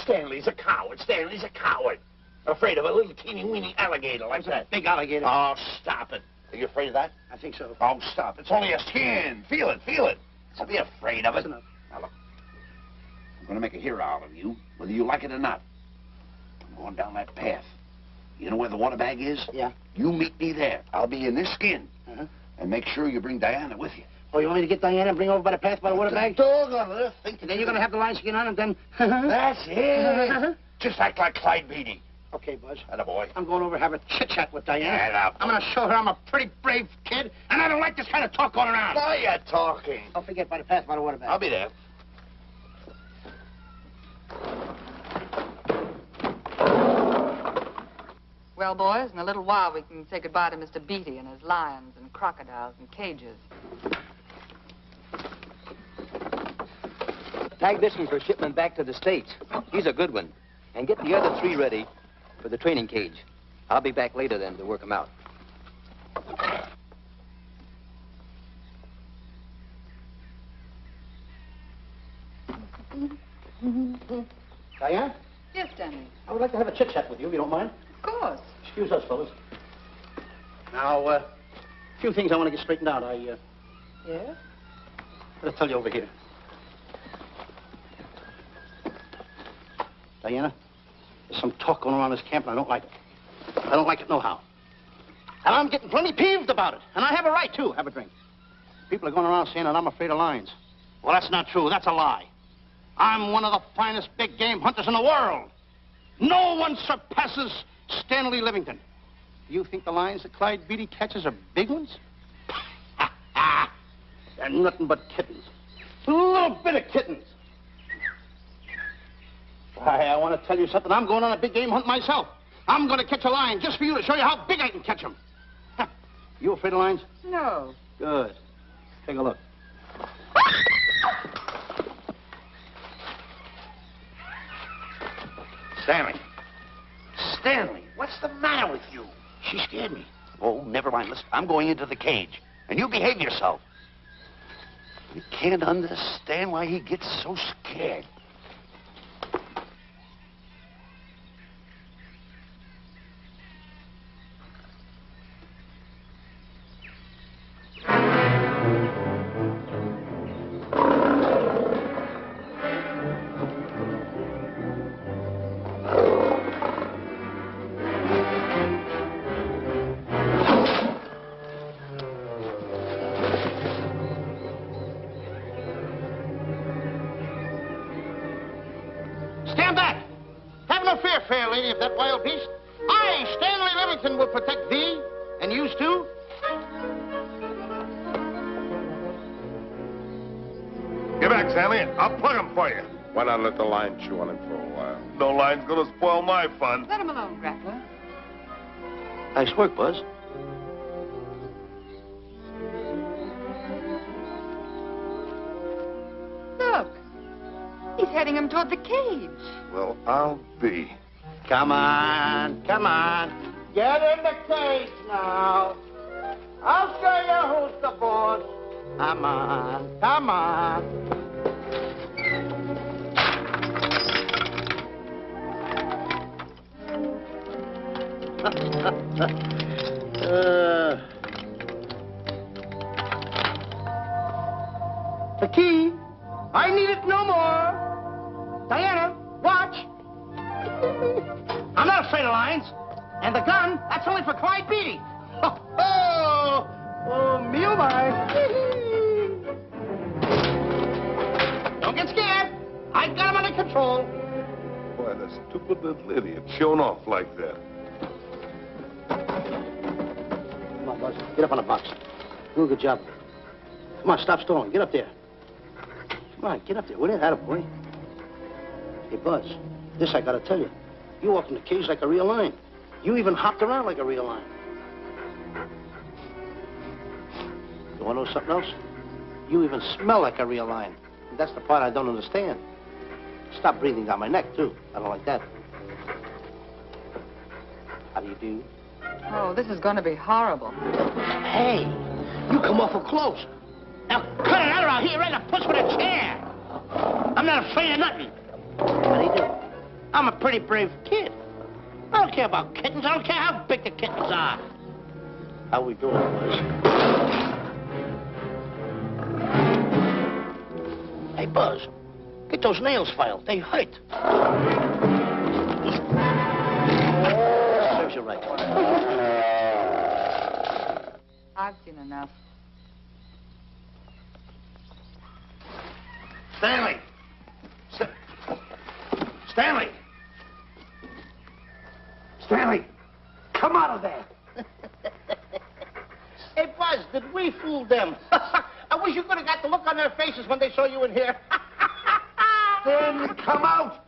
Stanley's a coward. Stanley's a coward. Afraid of a little teeny-weeny alligator like that. Big alligator. Oh, stop it. Are you afraid of that? I think so. Oh, stop. It's only a skin. Feel it, feel it. Don't be afraid of it. Listen up. Now, look. I'm going to make a hero out of you, whether you like it or not. I'm going down that path. You know where the water bag is? Yeah. You meet me there. I'll be in this skin. Uh-huh. And make sure you bring Diana with you. Oh, you want me to get Diana and bring her over by the path by the water bag? Doggone it. Think And then you're going to have the lion skin on and then... That's it. Just act like Clyde Beatty. Okay, Buzz. Attaboy. I'm going over to have a chit-chat with Diana. Attaboy. I'm going to show her I'm a pretty brave kid, and I don't like this kind of talk going around. Now you're talking. Don't forget by the path by the water bag. I'll be there. Well, boys, in a little while we can say goodbye to Mr. Beatty and his lions and crocodiles and cages. Tag this one for shipment back to the States. He's a good one. And get the other 3 ready for the training cage. I'll be back later then to work them out. Diana, Yes, Stanley. I would like to have a chit-chat with you, if you don't mind. Of course. Excuse us, fellas. Now, a few things I want to get straightened out. Yes? I'll tell you over here. Diana, there's some talk going around this camp, and I don't like it. I don't like it nohow. And I'm getting plenty peeved about it. And I have a right, too. Have a drink. People are going around saying that I'm afraid of lions. Well, that's not true. That's a lie. I'm one of the finest big game hunters in the world. No one surpasses Stanley Livington. You think the lions that Clyde Beatty catches are big ones? They're nothing but kittens. A little bit of kittens. Why, I want to tell you something. I'm going on a big game hunt myself. I'm going to catch a lion just for you to show you how big I can catch him. You afraid of lions? No. Good. Take a look. Stanley. Stanley, what's the matter with you? She scared me. Oh, never mind. Listen, I'm going into the cage. And you behave yourself. You can't understand why he gets so scared. Stand back! Have no fear, fair lady of that wild beast. I, Stanley Livington, will protect thee, and yous too. Get back, Stanley. I'll plug him for you. Why not let the lion chew on him for a while? No lion's gonna spoil my fun. Let him alone, Grappler. Nice work, Buzz. Look. He's heading him toward the cage. Well, I'll be. Come on, come on. Get in the cage now. I'll show you who's the boss. Come on, come on. The key. I need it no more. Diana, watch. I'm not afraid of lions. And the gun, that's only for Clyde Beatty. Oh, me oh my. Don't get scared. I got him under control. Boy, that stupid little idiot showing off like that. Come on, Buzz. Get up on the box. Do a good job. Come on, stop stalling. Get up there. Come on, get up there. With it, attaboy. Hey, Buzz, this I gotta tell you. You walked in the cage like a real lion. You even hopped around like a real lion. You wanna know something else? You even smell like a real lion. And that's the part I don't understand. Stop breathing down my neck, too. I don't like that. How do you do? Oh, this is going to be horrible. Hey, You come awful close. Now, cut it out around here, right? A puss with a chair. I'm not afraid of nothing. How do you do? I'm a pretty brave kid. I don't care about kittens. I don't care how big the kittens are. How we doing, boys? Hey, Buzz, get those nails filed. They hurt. Serves you right. I've seen enough. Stanley! Stanley! Stanley! Come out of there! Hey, Buzz, did we fool them? I wish you could have got the look on their faces when they saw you in here. Stanley, come out!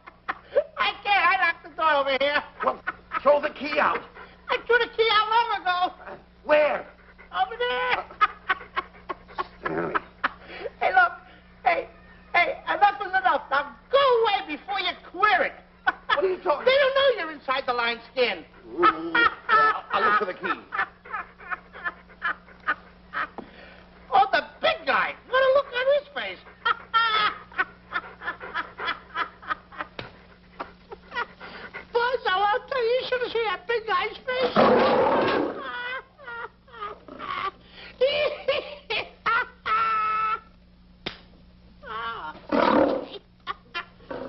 I can't. I locked the door over here. Well, throw the key out. I threw the key out long ago. Where? Over there. Stanley. Hey, look. Hey, enough is enough. Now go away before you queer it. What are you talking They don't know you're inside the lion's skin. I'll look for the key. Oh, the big guy. What a look on his face. Buzz, I'll tell you, you should have seen that big guy's face.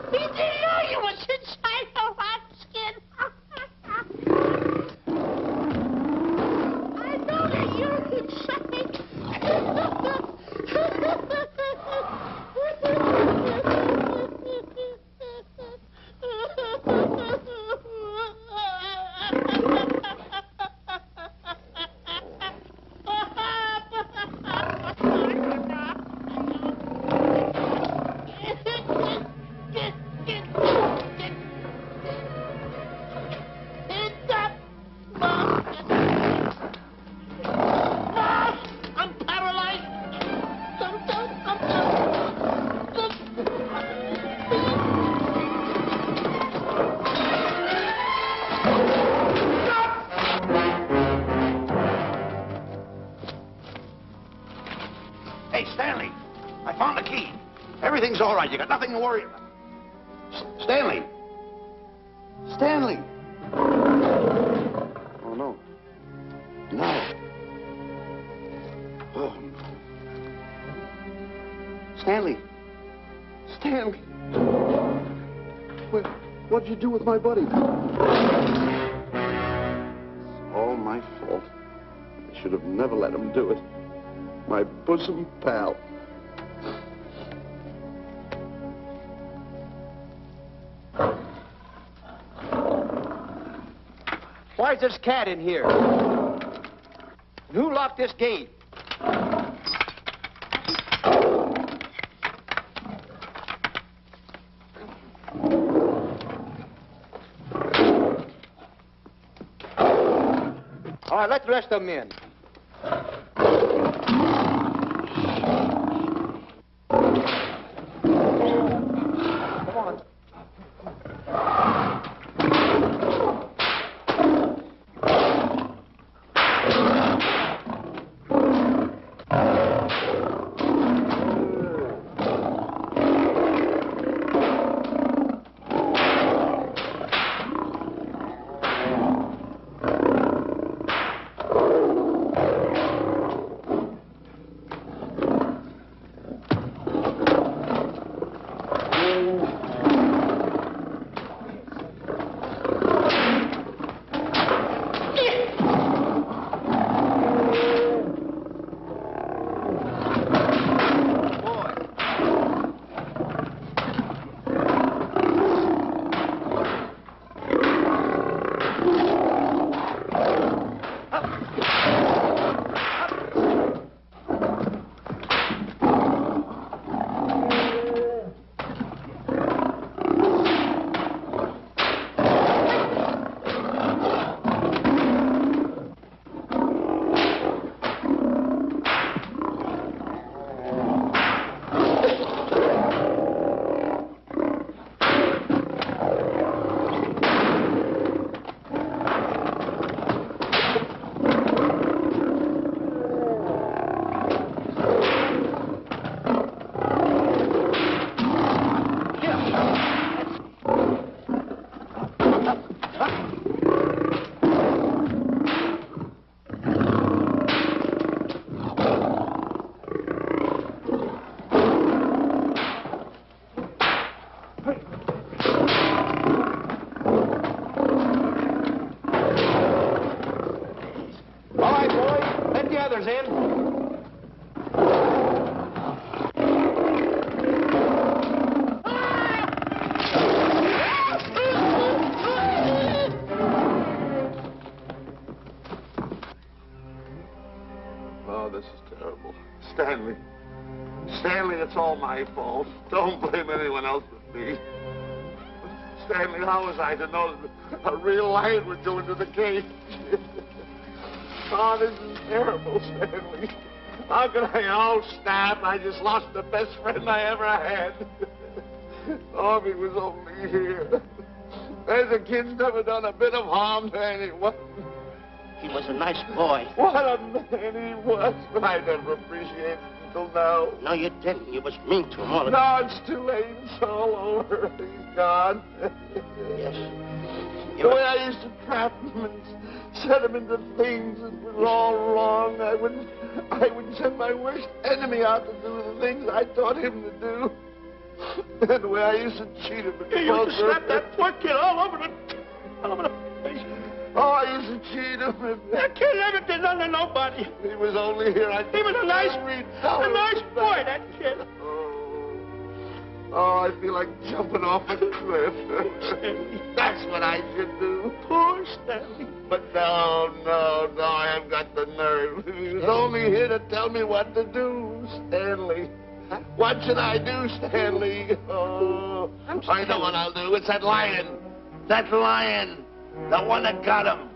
He didn't know you was inside the lion's skin. I know that you're inside. I'm paralyzed. Hey, Stanley, I found the key. Everything's all right. You got nothing to worry about. Stanley. Stanley. Oh, no. No. Oh, no. Stanley. Stanley. What'd you do with my buddy? It's all my fault. I should have never let him do it. My bosom pal. Why is this cat in here? Who locked this gate? All right, let the rest of them in. Come on. Stanley, it's all my fault. Don't blame anyone else but me. Stanley, how was I to know that a real lion would go into the cage? Oh, this is terrible, Stanley. How could I? Oh, snap. I just lost the best friend I ever had. Oh, if he was only here. There's a kid's never done a bit of harm to anyone. He was a nice boy. What a man he was. But I never appreciated it until now. No, you didn't. You was mean to him all the No, time. it's too late. It's all over. He's gone. Yes. The way I used to trap him and set him into things that was all wrong. I would send my worst enemy out to do the things I taught him to do. And the way I used to cheat him. You used to slap that poor kid all over the face. Oh, I used to cheat him. That kid never did nothing to nobody. He was only here. He was a nice boy, that kid. Oh, I feel like jumping off a cliff. That's what I should do. Poor Stanley. But no, I haven't got the nerve. He was only here to tell me what to do, Stanley. What should I do, Stanley? Oh, I know what I'll do. It's that lion. That lion. The one that got him.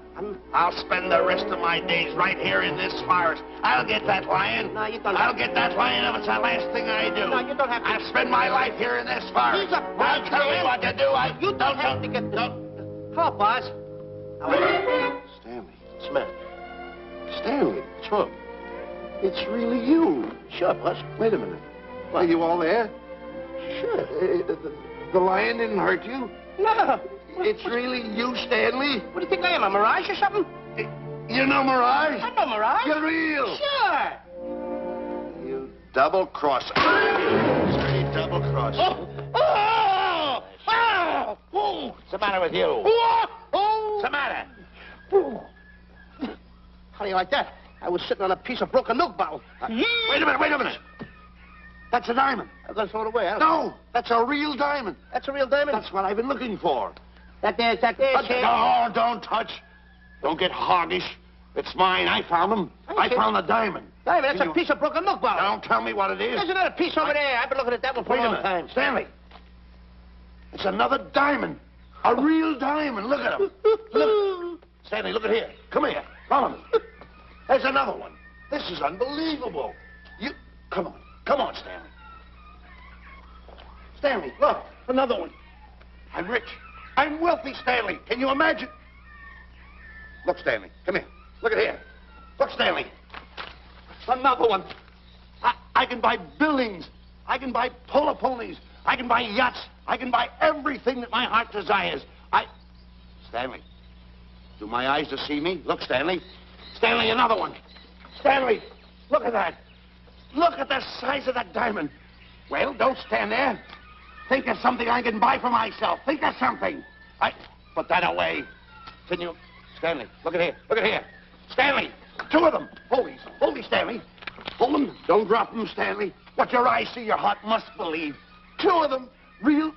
I'll spend the rest of my days right here in this forest. I'll get that lion. No, you don't I'll get that lion if it's the last thing I do. No, you don't have to. I'll spend my life here in this forest. He's a I'll tell me what to do. You don't have to get the... Come on, boss. Stanley. Smith. Stanley. Sure. It's really you. Sure, boss. Wait a minute. Are you all there? Sure. The lion didn't hurt you? No. It's really you, Stanley? What do you think I am, a mirage or something? You know Mirage? I know mirage. You're real. Sure. You double-crosser. Straight double-crosser. Oh! What's the matter with you? What's the matter? How do you like that? I was sitting on a piece of broken milk bottle. Wait a minute. That's a diamond. I'm going to throw it away. No, that's a real diamond. That's a real diamond? That's what I've been looking for. That there, kid. No, don't touch. Don't get hoggish. It's mine. I found them. I found the diamond. Diamond, that's a piece of broken milk bottle. Don't tell me what it is. There's another piece over there. I've been looking at that one for a long time. Stanley. It's another diamond. A real diamond. Look at him. Look. Stanley, look at here. Come here. Follow me. There's another one. This is unbelievable. You... Come on, Stanley. Stanley, look. Another one. I'm rich. I'm wealthy, Stanley. Can you imagine? Look, Stanley. Come here. Look at here. Look, Stanley. Another one. I can buy buildings. I can buy polo ponies. I can buy yachts. I can buy everything that my heart desires. Stanley, do my eyes deceive me? Look, Stanley. Stanley, another one. Stanley, look at that. Look at the size of that diamond. Well, don't stand there. Think of something I can buy for myself. Think of something. Put that away. Can you... Stanley, look at here. Look at here. Stanley, two of them. Hold these, Stanley. Hold them. Don't drop them, Stanley. What your eyes see, your heart must believe. Two of them. Real...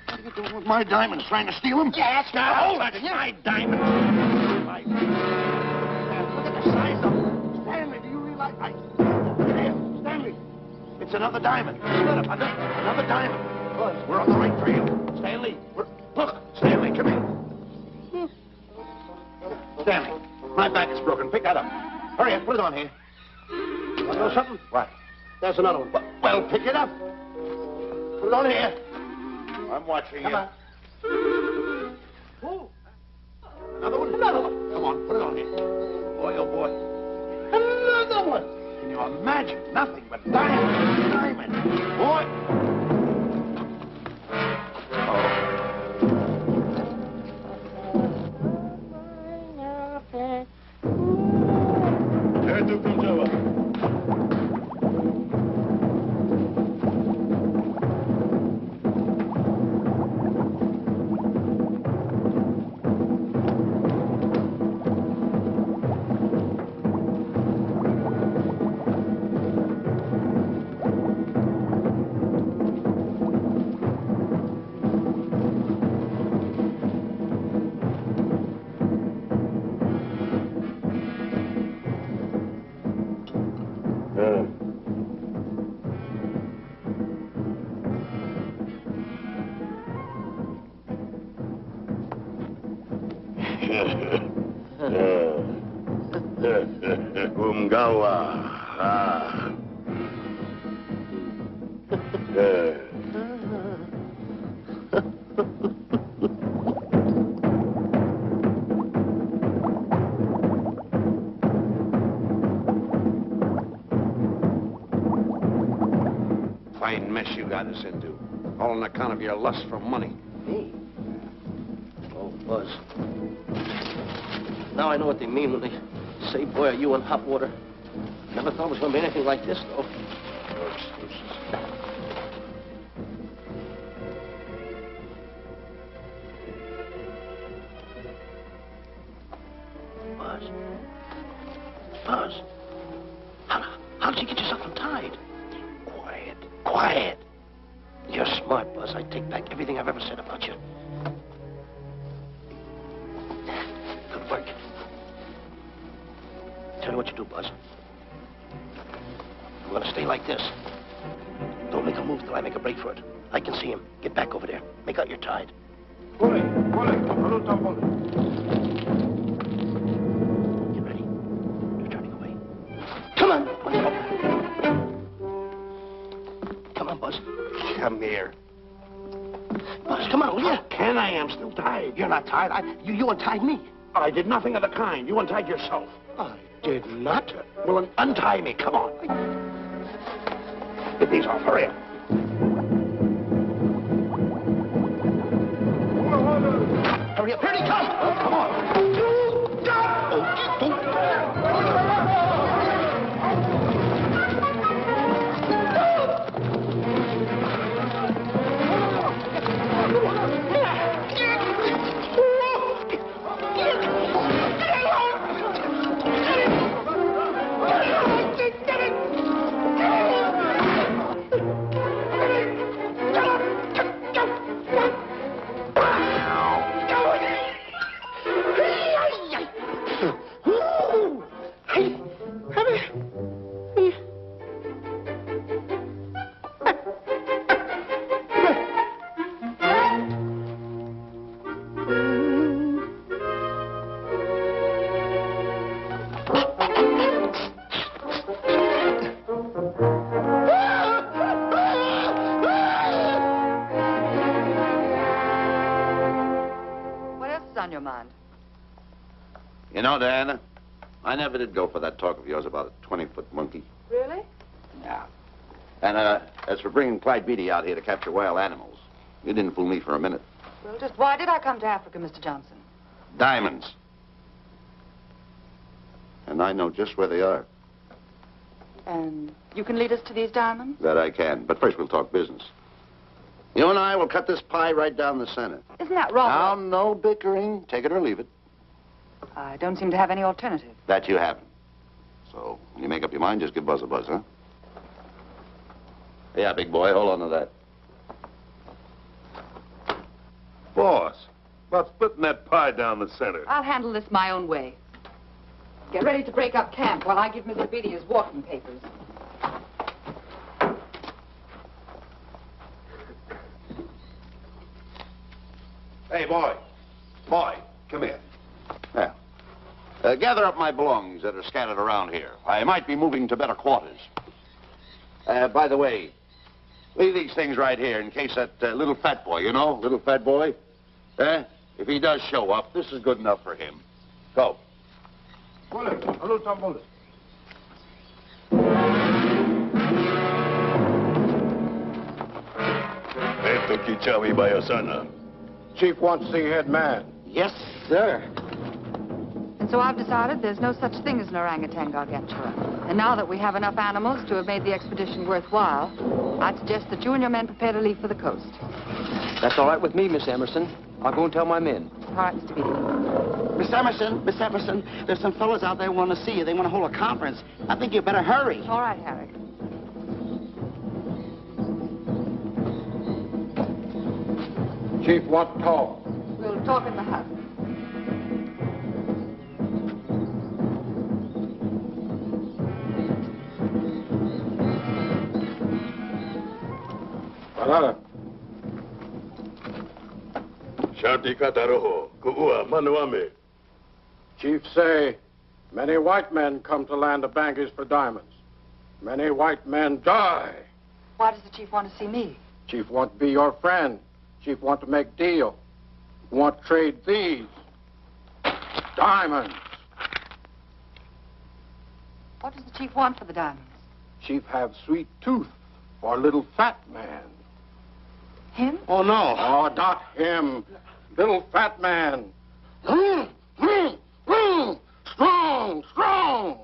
What are you doing with my diamonds? Trying to steal them? Yes, Now, hold it. My diamonds. Look at the size of them. Stanley, do you realize... Look at here. Stanley. It's another diamond. Another diamond. We're on the right trail. Stanley, look. Stanley, come here. Stanley, my back is broken. Pick that up. Hurry up. Put it on here. Want to know something? What? There's another one. Well, pick it up. Put it on here. I'm watching you. Come on. Another one? Another one. Come on, put it on here. Boy, oh boy. Another one. Can you imagine? Nothing but diamond. Boy. Umgawa. Fine mess you got us into. All on account of your lust for money. Me? Oh, Buzz. Now I know what they mean when they say, boy, are you in hot water. Never thought it was going to be anything like this, though. No excuses. Buzz. Buzz. How did you get yourself untied? Quiet. Quiet. You're smart, Buzz. I take back everything I've ever said about you. Good work. Tell me what you do, Buzz. I'm gonna stay like this. Don't make a move till I make a break for it. I can see him. Get back over there. Make out you're tied. Get ready. You're turning away. Come on. Come on, Buzz. Come here. Buzz, come on, will you? Can I? I'm still tied. You're not tied. You untied me. I did nothing of the kind. You untied yourself. I did not. Well, then untie me. Come on. Get these off. Hurry up. Hurry up. Here he comes. Come on. You know, Diana, I never did go for that talk of yours about a 20-foot monkey. Really? Yeah. And, as for bringing Clyde Beatty out here to capture wild animals, you didn't fool me for a minute. Well, just why did I come to Africa, Mr. Johnson? Diamonds. And I know just where they are. And you can lead us to these diamonds? That I can. But first we'll talk business. You and I will cut this pie right down the center. Isn't that wrong? Now, no bickering. Take it or leave it. I don't seem to have any alternative. That you haven't. So, when you make up your mind, just give Buzz a buzz, huh? Yeah, big boy, hold on to that. Boss, about splitting that pie down the center. I'll handle this my own way. Get ready to break up camp while I give Mr. Beatty his walking papers. Hey, boy. Boy, come here. Now, gather up my belongings that are scattered around here. I might be moving to better quarters. By the way, leave these things right here in case that little fat boy, you know, little fat boy, if he does show up, this is good enough for him. Go. Chief wants to see head man. Yes, sir. And so I've decided there's no such thing as an orangutan gargantua. And now that we have enough animals to have made the expedition worthwhile, I'd suggest that you and your men prepare to leave for the coast. That's all right with me, Miss Emerson. I'll go and tell my men. All right, Mr. Beatty. Miss Emerson, there's some fellas out there who want to see you. They want to hold a conference. I think you better hurry. All right, Harry. Chief wants to talk. We'll talk in the hut. Shanti ka taroho, kuua manuame. Chiefs say many white men come to land of Bangers for diamonds. Many white men die. Why does the chief want to see me? Chief want to be your friend. Chief want to make deal. Want to trade these diamonds. What does the chief want for the diamonds? Chief have sweet tooth for little fat man. Him? Oh, no. Oh, not him. Little fat man. Strong, strong.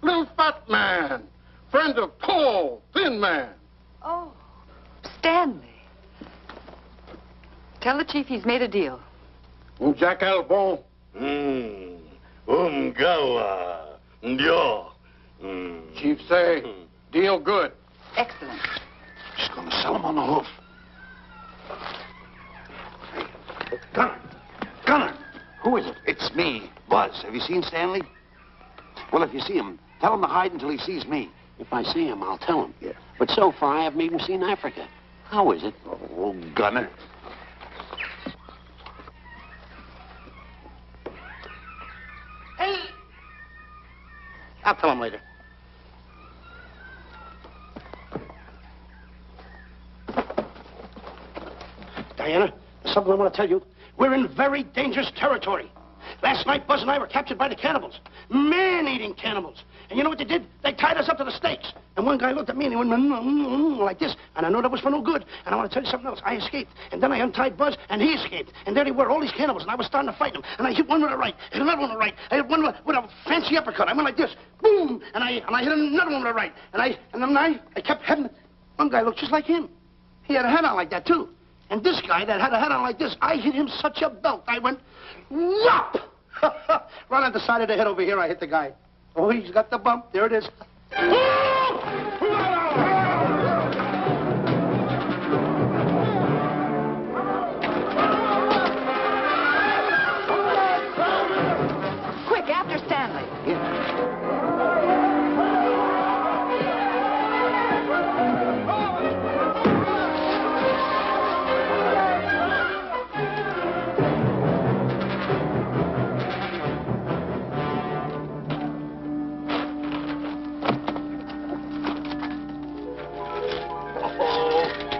Little fat man. Friend of tall, thin man. Oh, Stanley. Tell the chief he's made a deal. Jack Albon. Gawa. Yo. Chief say, deal good. Excellent. She's going to sell him on the hoof. Hey, Gunner. Gunner. Who is it? It's me, Buzz. Have you seen Stanley? Well, if you see him, tell him to hide until he sees me. If I see him, I'll tell him. Yeah. But so far, I haven't even seen Africa. How is it? Oh, Gunner. Hey! I'll tell him later. Diana, there's something I want to tell you. We're in very dangerous territory. Last night, Buzz and I were captured by the cannibals. Man-eating cannibals. And you know what they did? They tied us up to the stakes. And one guy looked at me and he went like this. And I know that was for no good. And I want to tell you something else. I escaped. And then I untied Buzz and he escaped. And there they were, all these cannibals. And I was starting to fight them. And I hit one with a right, hit another one with a right. I hit one with a fancy uppercut. I went like this. Boom! And I hit another one with a right. And then I kept hitting. One guy looked just like him. He had a hat on like that, too. And this guy that had a hat on like this, I hit him such a belt. I went, whop! Right on the side of the head over here, I hit the guy. Oh, he's got the bump. There it is. Quick, after Stanley.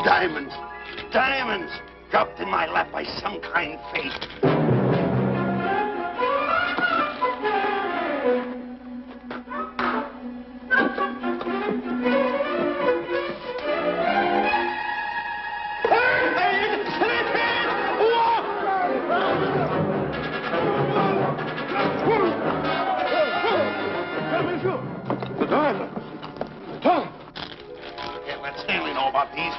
Diamonds. Diamonds. Dropped in my lap by some kind fate. The diamonds. I can't let Stanley know about these.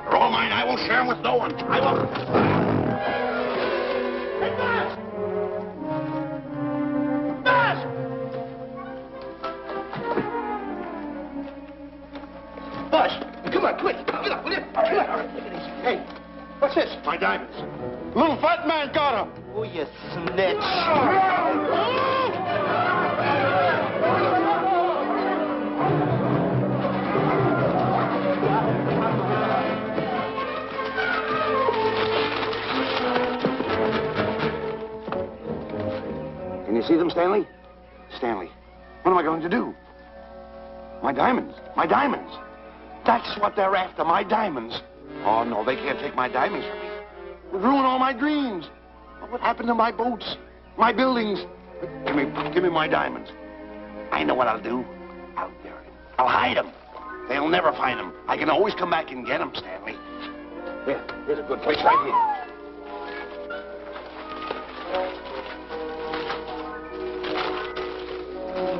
They're all mine. I won't share them with no one. I won't. Hey, Buzz! Buzz! Buzz, come on, quick. Get up, will you? Come on. Hey, what's this? My diamonds. Little fat man got him. Oh, you snitch. Can you see them, Stanley? Stanley, what am I going to do? My diamonds. My diamonds. That's what they're after, my diamonds. Oh, no, they can't take my diamonds from me. It would ruin all my dreams. What happened to my boats? My buildings? Give me my diamonds. I know what I'll do. I'll bury them. I'll hide them. They'll never find them. I can always come back and get them, Stanley. Here's a good place right here.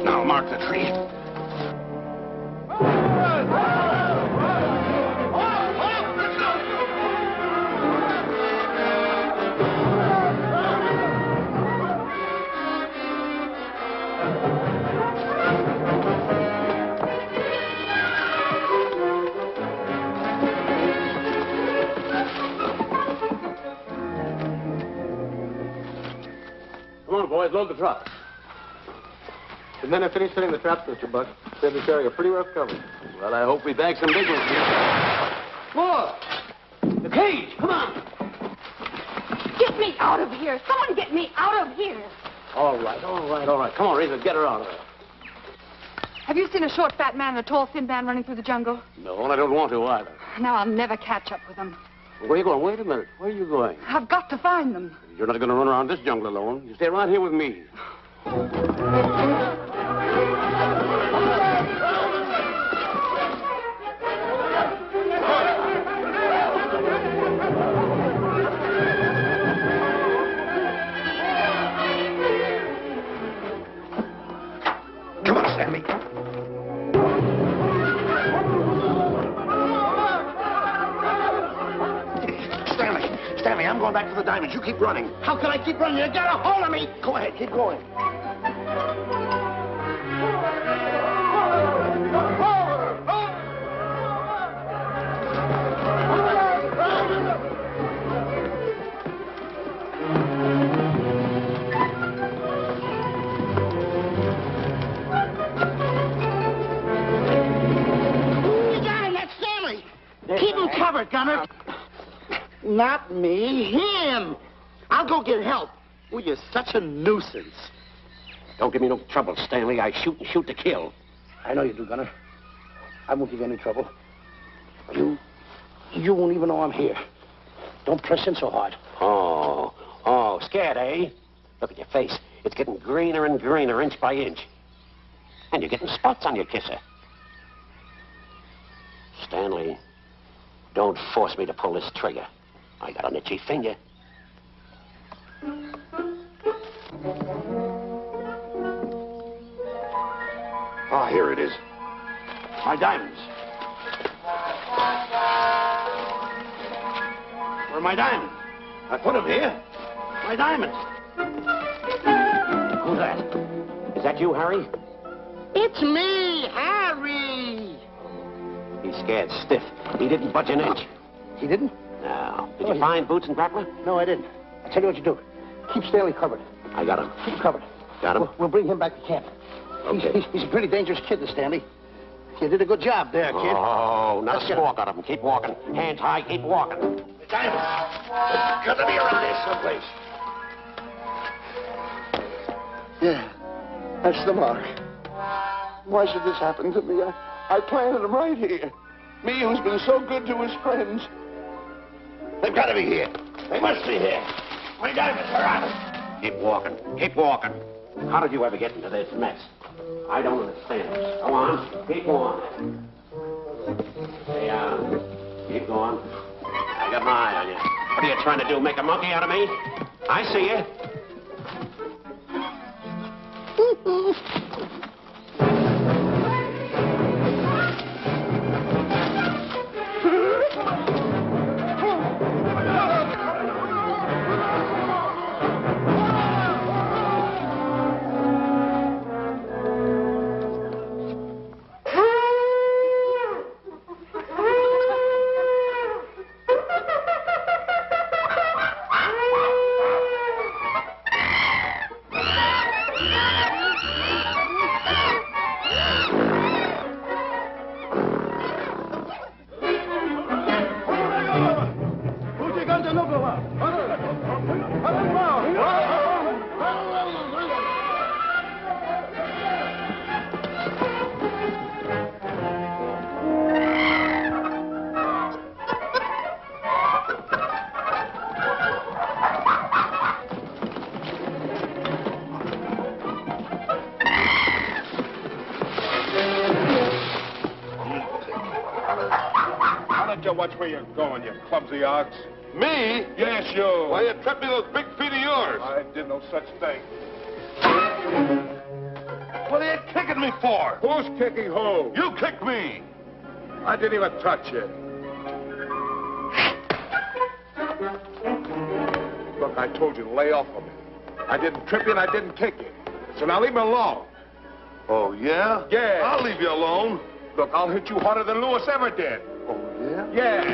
Now mark the tree. Come on, boys, load the truck. The men have finished setting the traps, Mr. Buck. They've been carrying a pretty rough cover. Well, I hope we bag some big ones here. Look! The cage! Come on! Get me out of here! Someone get me out of here! All right. Come on, Razor, get her out of there. Have you seen a short, fat man and a tall, thin man running through the jungle? No, and I don't want to either. Now I'll never catch up with them. Where are you going? Wait a minute. Where are you going? I've got to find them. You're not going to run around this jungle alone. You stay right here with me. Come on, Stanley. Stanley, I'm going back for the diamonds. You keep running. How can I keep running? You got a hold of me. Go ahead, keep going. You got him. That's Stanley. Keep him covered, Gunner. Not me, him. I'll go get help. Oh, you're such a nuisance. Don't give me no trouble, Stanley. I shoot and shoot to kill. I know you do, Gunner. I won't give you any trouble. You won't even know I'm here. Don't press in so hard. Oh, scared, eh? Look at your face. It's getting greener and greener, inch by inch. And you're getting spots on your kisser. Stanley, don't force me to pull this trigger. I got an itchy finger. Ah, here it is. My diamonds. Where are my diamonds? I put them here. My diamonds. Who's that? Is that you, Harry? It's me, Harry. He's scared stiff. He didn't budge an inch. He didn't? No. Did you find Boots and Grappler? No, I didn't. I'll tell you what you do. Keep Stanley covered. I got him. Keep him covered. Got him? We'll bring him back to camp. Okay. He's a pretty dangerous kid, this Stanley. You did a good job there, kid. Oh, not a squawk out of him. Keep walking. Hands high, keep walking. The diamonds. Got to be around here someplace. Yeah, that's the mark. Why should this happen to me? I planted them right here. Me, who's been so good to his friends. They've got to be here. They must be here. My diamonds are out. Keep walking. Keep walking. How did you ever get into this mess? I don't understand this. Go on. Keep on. Stay on. Keep going. I got my eye on you. What are you trying to do? Make a monkey out of me? I see you. Watch where you're going, you clumsy ox. Me? Yes, you. Why, you tripped me those big feet of yours. I did no such thing. What are you kicking me for? Who's kicking who? You kicked me. I didn't even touch you. Look, I told you to lay off of me. I didn't trip you and I didn't kick you. So now leave me alone. Oh, yeah? Yeah. I'll leave you alone. Look, I'll hit you harder than Lewis ever did. Oh, yeah? Yeah.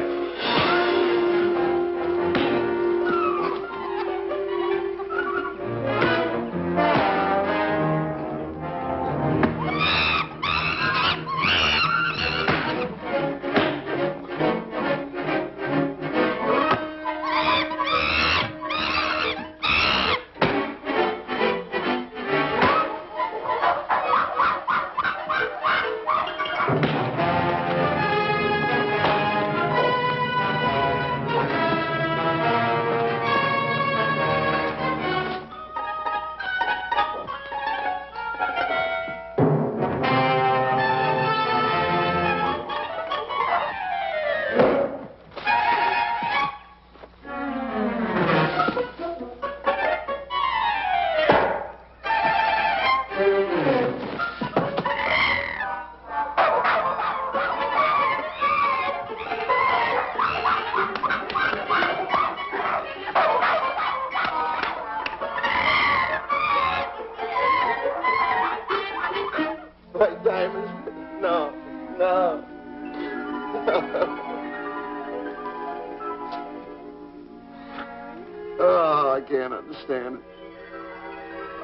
Oh, I can't understand it.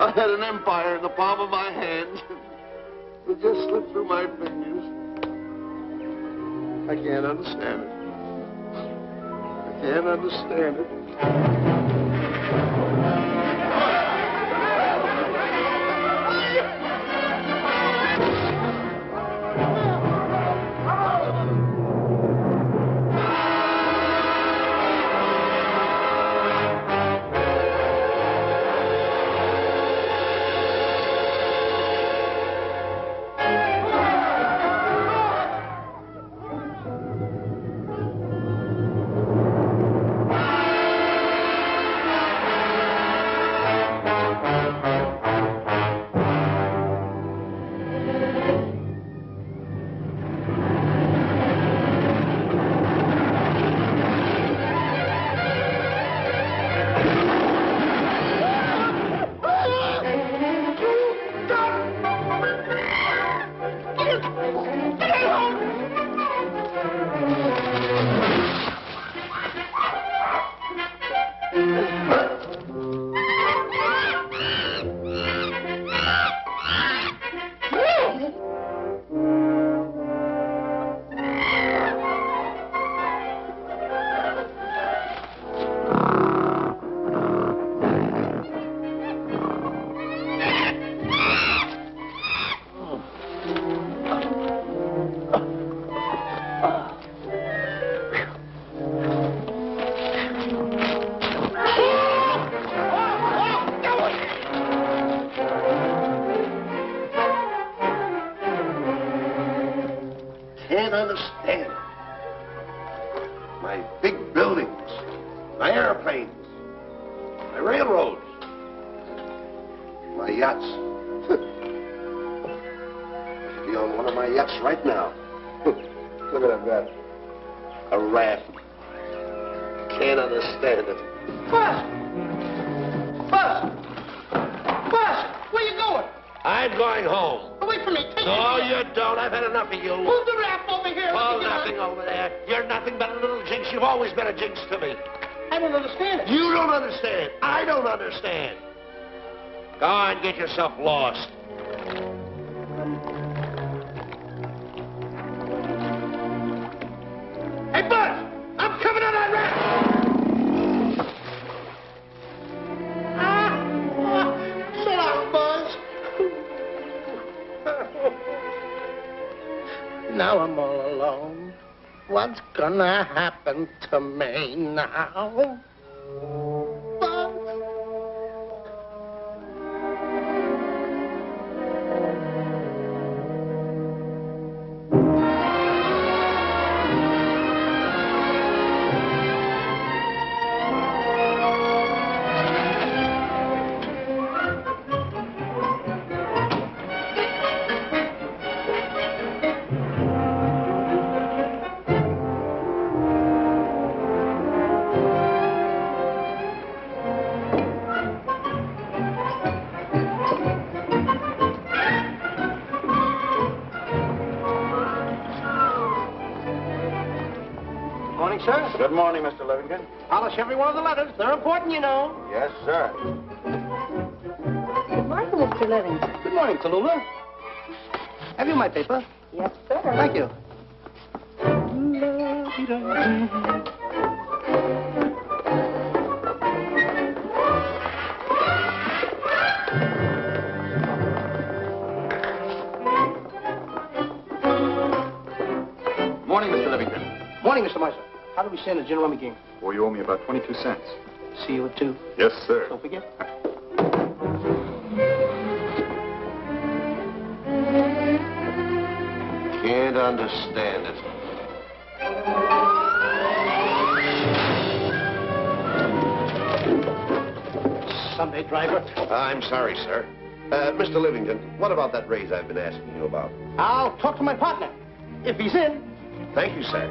I had an empire in the palm of my hand. It just slipped through my fingers. I can't understand it. I can't understand it. Can't understand. My big buildings, my airplanes, my railroads, my yachts. I should be on one of my yachts right now. Look at that. A raft. Can't understand it. Buzz! Buzz! Buzz! Where you going? I'm going home. Wait for me. Take No, me. you don't. I've had enough of you. Move the raft over here. Oh, nothing over there. You're nothing but a little jinx. You've always been a jinx to me. I don't understand it. You don't understand. I don't understand. Go on, get yourself lost. Hey, Buzz! I'm coming on that raft! So long, Buzz. Now I'm all alone. What's gonna happen to me now? Buzz? Morning, sir. Good morning, Mr. Livingston. Polish every one of the letters. They're important, you know. Yes, sir. Good morning, Mr. Livingston. Good morning, Tallulah. Have you my paper? Yes, sir. Thank you. Morning, Mr. Livingston. Morning, Mr. Miser. How do we stand the gin rummy game? Well, you owe me about 22 cents. See you at 2. Yes, sir. Don't forget. Can't understand it. Sunday driver. I'm sorry, sir. Mr. Livingston, what about that raise I've been asking you about? I'll talk to my partner. If he's in. Thank you, sir.